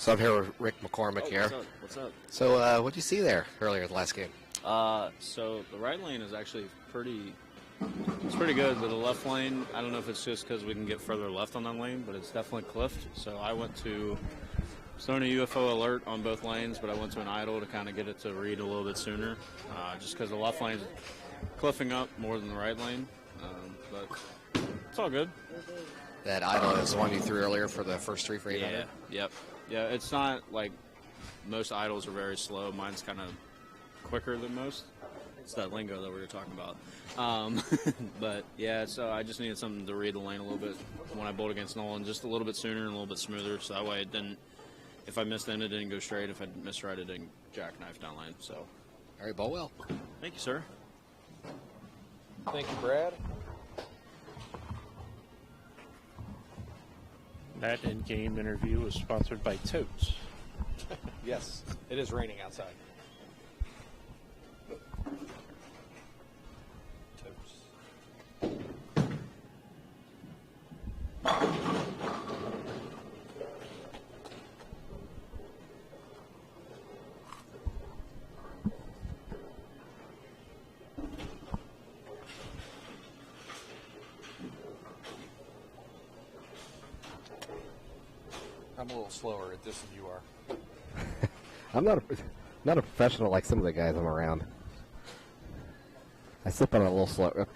So I'm here with Rick McCormick here. What's up? So what'd you see there earlier in the last game? So the right lane is actually pretty good, but the left lane, I don't know if it's just because we can get further left on that lane, but it's definitely cliffed. So I went to throwing a UFO alert on both lanes, but I went to an idle to kind of get it to read a little bit sooner, just because the left lane's cliffing up more than the right lane. But it's all good. That idle is the one you threw earlier for the first 3 for 800? Yep. Yeah, it's not like most idles are very slow. Mine's kind of quicker than most. It's that lingo that we were talking about. But yeah, so I just needed something to read the lane a little bit when I bowled against Nolan, just a little bit sooner and a little bit smoother, so that way it didn't, if I missed in, it didn't go straight. If I missed right, it didn't jackknife down lane. So, All right, bowl well. thank you, sir. Thank you, Brad. That in-game interview was sponsored by Totes. Yes, it is raining outside. I'm a little slower at this than you are. I'm not a professional like some of the guys I'm around. I slip on it a little slow.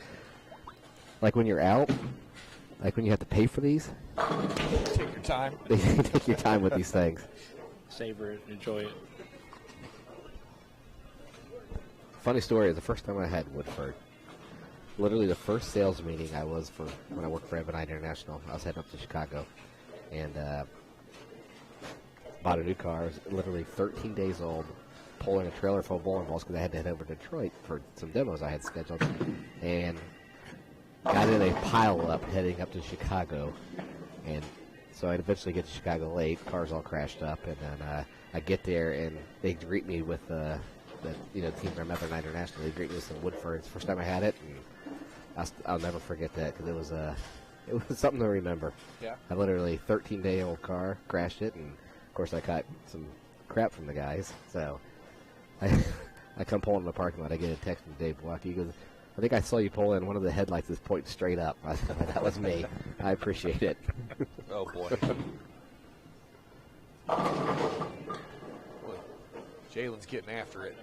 Like when you're out, like when you have to pay for these. Take your time. Take your time with these things. Savor it, enjoy it. Funny story is the first time I had Woodford. Literally the first sales meeting I was for when I worked for EBONITE International. I was heading up to Chicago, and bought a new car. It was literally 13 days old, pulling a trailer full of bowling balls because I had to head over to Detroit for some demos I had scheduled, and got in a pile up heading up to Chicago, and so I'd eventually get to Chicago late. Cars all crashed up, and then I get there and they greet me with the team from EBONITE International. They greet me with some Woodford. It's the first time I had it, and I'll never forget that because it was something to remember. Yeah. I literally 13-day-old car crashed it, and of course I caught some crap from the guys. So I come pulling in the parking lot. I get a text from Dave Block. He goes, "I think I saw you pull in. One of the headlights is pointing straight up." I said, "That was me. I appreciate it." Oh, boy. Boy, Jalen's getting after it.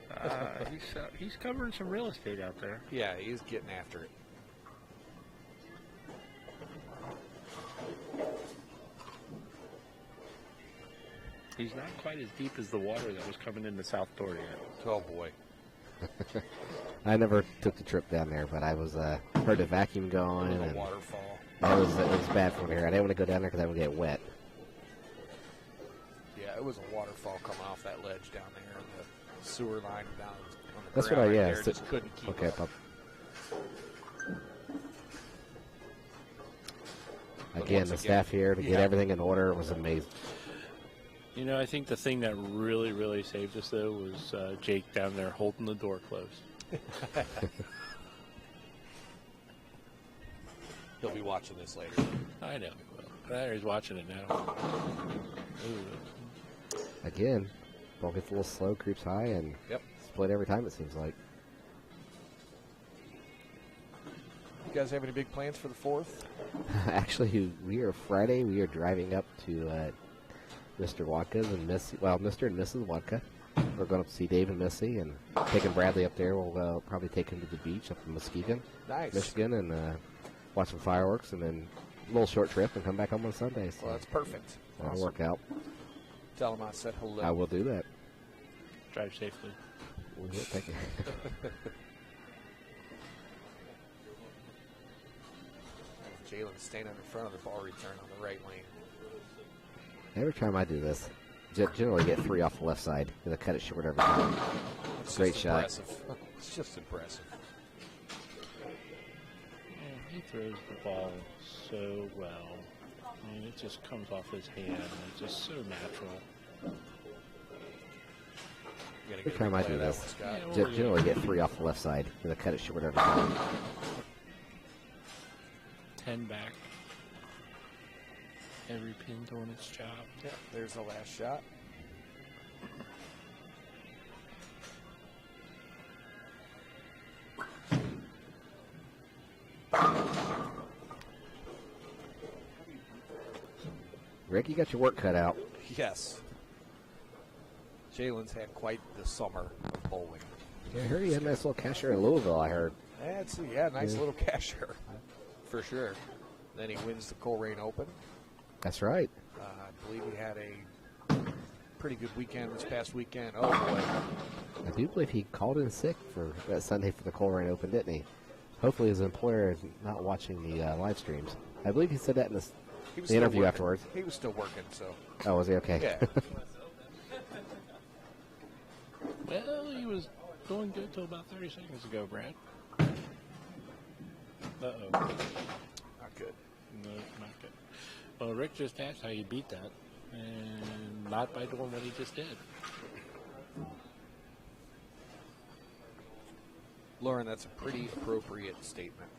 He's covering some real estate out there. Yeah, he's getting after it. He's not quite as deep as the water that was coming into South Door yet. Oh, boy. I never took the trip down there, but I was heard the vacuum going, A and waterfall. it was bad for me here. I didn't want to go down there because I would get wet. Yeah, it was a waterfall coming off that ledge down there, and the sewer line down on the That's ground what right yeah. there So, just couldn't keep okay, up. Again, once the again, staff here to get yeah. everything in order was amazing. You know, I think the thing that really, really saved us, though, was Jake down there holding the door closed. He'll be watching this later. I know he will. He's watching it now. Ooh. Again, ball gets a little slow, creeps high, and Yep. split every time it seems like. You guys have any big plans for the 4th? Actually, Friday. We are driving up to Mr. Watka's and Mr. and Mrs. Watka. We're going up to see Dave and Missy, and taking Bradley up there. We'll probably take him to the beach up in Muskegon, Nice. Michigan, and watch some fireworks, and then a little short trip, and come back home on Sunday. So Well, that's perfect. that'll Awesome. work out. Tell him I said hello. I will do that. Drive safely. We will take it. Jalen's standing in front of the ball return on the right lane. Every time I do this, generally get 3 off the left side because I cut it short every time. It's Great just shot. Impressive. It's just impressive. Yeah, he throws the ball so well. I mean, it just comes off his hand. It's just so natural. You gotta Every get a time I replay do of that this, one, Scott. Yeah, generally get 3 off the left side because I cut it short every time. 10 back. Every pin doing its job. Yeah, there's the last shot. Rick, you got your work cut out. Yes. Jalen's had quite the summer of bowling. Yeah, I heard he had a nice little cashier in Louisville, I heard. That's nice little cashier, for sure. Then he wins the Coleraine Open. That's right. I believe he had a pretty good weekend this past weekend. Oh, boy. I do believe he called in sick for that Sunday for the Coleraine Open, didn't he? Hopefully his employer is not watching the live streams. I believe he said that in the interview working. afterwards. He was still working, so. Oh, was he okay? Yeah. Well, he was going good till about 30 seconds ago, Brad. Uh-oh. Not good. No, not good. Well, Rick just asked how you beat that, and not by doing what he just did. Lauren, that's a pretty appropriate statement.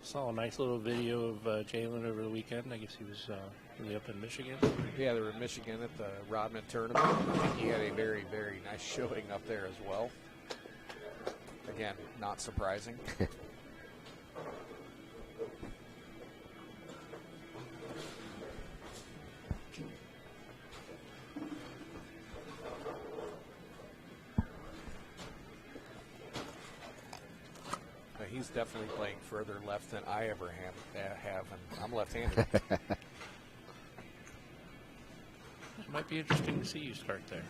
Saw a nice little video of Jalen over the weekend. I guess he was really up in Michigan. Yeah, they were in Michigan at the Rodman tournament. I think he had a very, very nice showing up there as well. Again, not surprising. He's definitely playing further left than I ever have, and I'm left-handed. It might be interesting to see you start there.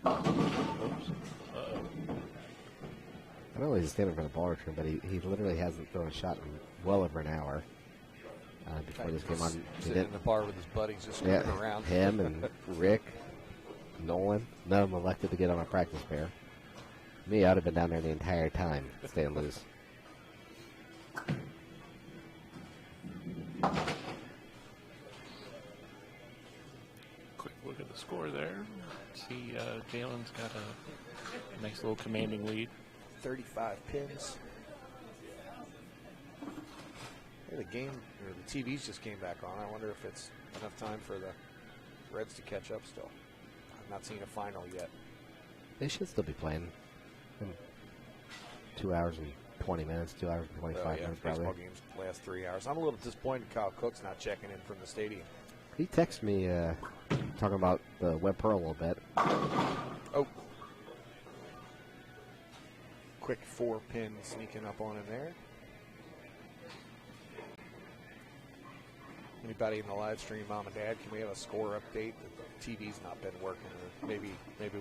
Oops. Uh-oh. I don't know he's standing for the ball return, but he literally hasn't thrown a shot in well over an hour before this came on. Sitting in the bar with his buddies, just screwing around. Him and Rick, Nolan, none of them elected to get on a practice pair. Me, I'd have been down there the entire time, staying loose. Quick look at the score there. See, Jalen's got a nice little commanding lead. 35 pins. Hey, the game, or the TVs just came back on. I wonder if it's enough time for the Reds to catch up still. I've not seen a final yet. They should still be playing in 2 hours and 20 minutes, 2 hours and 25 minutes probably. Baseball games last 3 hours. I'm a little disappointed Kyle Cook's not checking in from the stadium. He texted me talking about the Web Pearl a little bit. Oh. Quick 4-pin sneaking up on him there. Anybody in the live stream, Mom and Dad, can we have a score update? The TV's not been working. Or maybe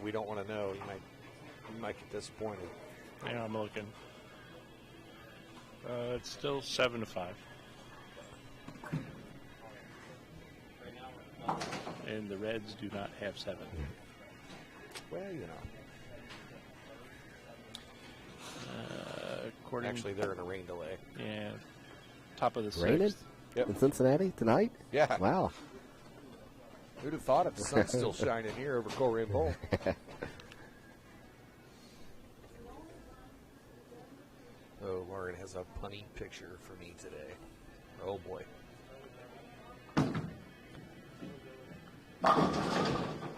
we don't want to know. You might get disappointed. Yeah, I'm looking. It's still 7-5. And the Reds do not have 7. Well, you know. Actually, they're in a rain delay. Yeah. Top of the Raining? 6th. Yep. In Cincinnati tonight? Yeah. Wow. Who'd have thought it? The sun's still shining here over Coleraine Bowl. Oh, Lauren has a punny picture for me today. Oh, boy.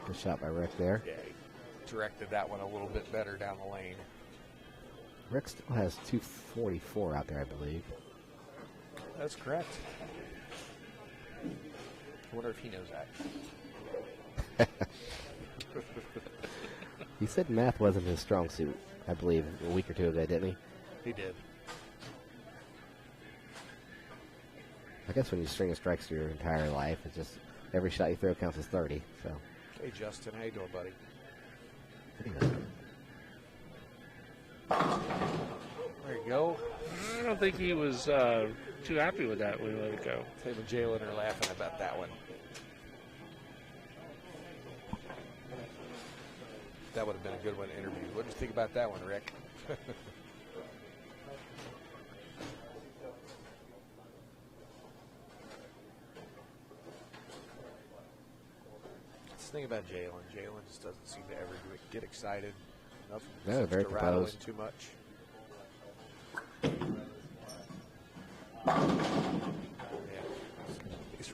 Good shot by Rick there. Yeah, he directed that one a little bit better down the lane. Rick still has 244 out there, I believe. That's correct. I wonder if he knows that. He said math wasn't his strong suit, I believe, a week or two ago, didn't he? He did. I guess when you string of strikes through your entire life, it's just every shot you throw counts as 30. So. Hey, Justin, how you doing, buddy? There you go. I don't think he was too happy with that when he let it go. Him and Jalen are laughing about that one. That would have been a good one to interview. What did you think about that one, Rick? That's the thing about Jalen. Jalen just doesn't seem to ever get excited. Nothing No, seems very to rattle in composed. too much.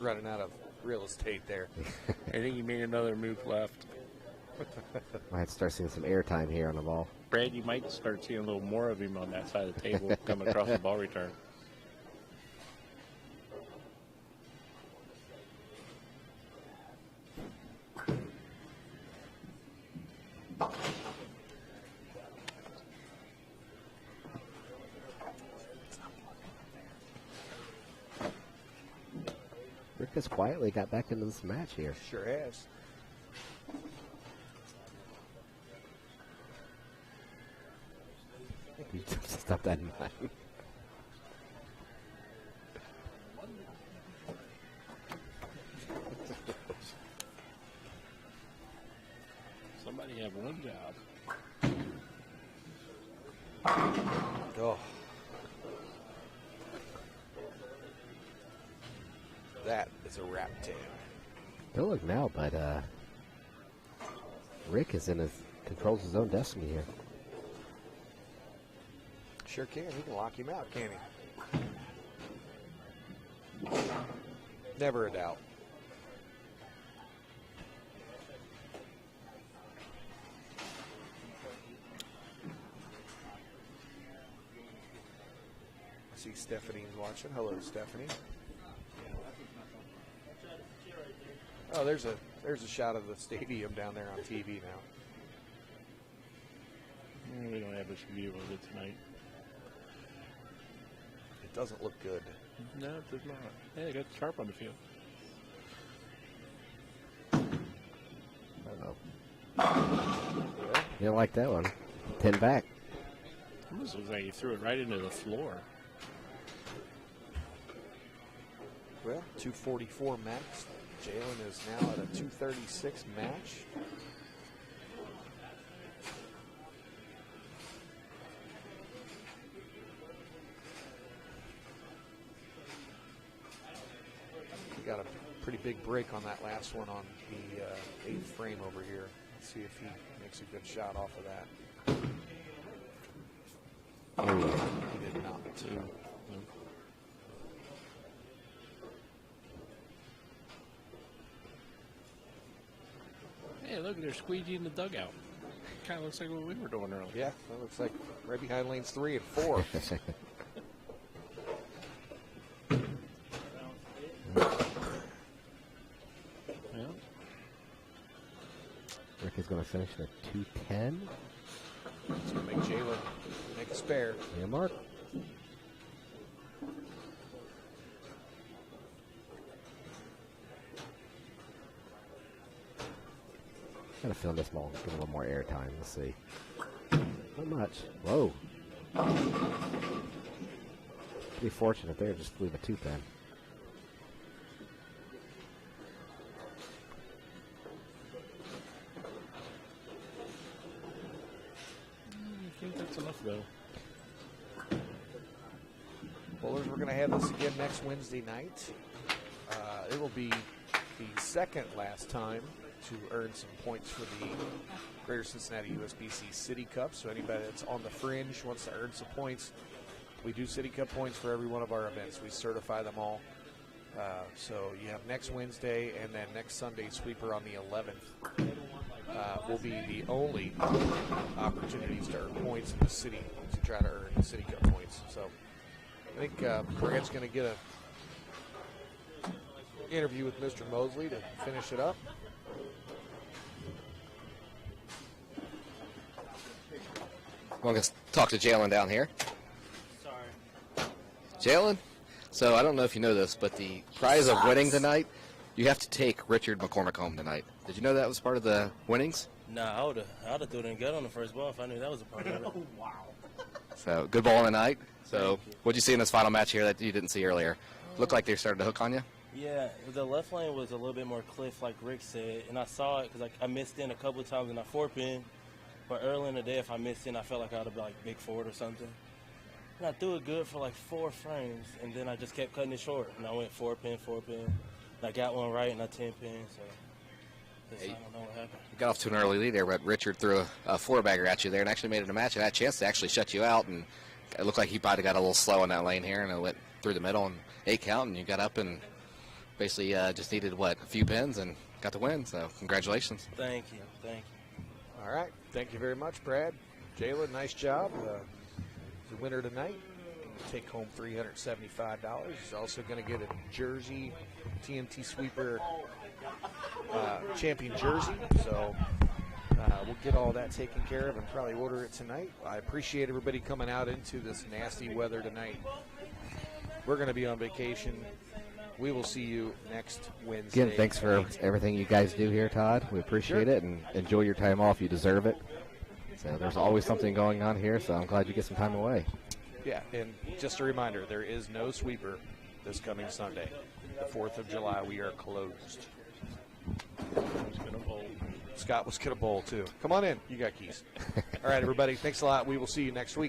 running out of real estate there. I think he made another move left. Might have to start seeing some airtime here on the ball. Brad, you might start seeing a little more of him on that side of the table coming across the ball return. Rick has quietly got back into this match here. Sure has. You just stop that in mind. Somebody have one job. Oh. That is a wrap, Tim. Don't look now, but Rick is in his controls his own destiny here. Sure can. He can lock him out, can't he? Never a doubt. I see Stephanie's watching. Hello, Stephanie. Oh, there's a shot of the stadium down there on TV now. We don't have much view of it tonight. It doesn't look good. No, it does not. Hey, they got Sharp on the field. Uh-oh. Yeah. You don't like that one. 10 back. Almost looks like he threw it right into the floor. Well, 244 max. Jalen is now at a 236 match. He got a pretty big break on that last one on the 8th frame over here. Let's see if he makes a good shot off of that. He did not. Hey, look, they're squeegeeing the dugout. Kind of looks like what we were doing earlier. Yeah, that looks like right behind lanes 3 and 4. Yeah. Rick is going to finish at 210. It's going to make Jalen make a spare. Yeah, Mark. Gotta fill this ball, give a little more air time. Let's see. Not much. Whoa. Pretty fortunate there, just flew the 210. I think that's enough, though. Bowlers, we're going to have this again next Wednesday night. It will be the second last time to earn some points for the Greater Cincinnati USBC City Cup. So anybody that's on the fringe wants to earn some points, we do City Cup points for every one of our events. We certify them all. So you have next Wednesday and then next Sunday Sweeper on the 11th. Will be the only opportunities to earn points in the city to try to earn the City Cup points. So I think Brad's going to get a interview with Mr. Mosley to finish it up. I'm going to talk to Jalen down here. Sorry. Jalen, so I don't know if you know this, but the prize of winning tonight, you have to take Richard McCormick home tonight. Did you know that was part of the winnings? Nah, I would have threw it in gut on the first ball if I knew that was a part of it. Oh, wow. So, good ball tonight. So, what'd you see in this final match here that you didn't see earlier? Looked like they started to hook on you? Yeah, the left lane was a little bit more cliff, like Rick said, and I saw it because I missed in a couple of times and I 4-pin. But early in the day, if I missed in, I felt like I would have been like big forward or something. And I threw it good for like 4 frames, and then I just kept cutting it short. And I went 4-pin, 4-pin. And I got one right, and I 10-pin, so I don't know what happened. You got off to an early lead there, but Richard threw a 4-bagger at you there and actually made it a match and had a chance to actually shut you out. And it looked like he probably got a little slow in that lane here, and it went through the middle and 8 count, and you got up and basically just needed, what, a few pins and got the win, so congratulations. Thank you. Thank you. All right. Thank you very much, Brad. Jalen, nice job. The winner tonight take home $375. He's also going to get a jersey, TMT Sweeper champion jersey. So we'll get all that taken care of and probably order it tonight. I appreciate everybody coming out into this nasty weather tonight. We're going to be on vacation. We will see you next Wednesday. Again, thanks for everything you guys do here, Todd. We appreciate it, and enjoy your time off. You deserve it. So there's always something going on here, so I'm glad you get some time away. Yeah, and just a reminder, there is no sweeper this coming Sunday. The 4th of July, we are closed. Scott was going to bowl, too. Come on in. You got keys. All right, everybody. Thanks a lot. We will see you next week.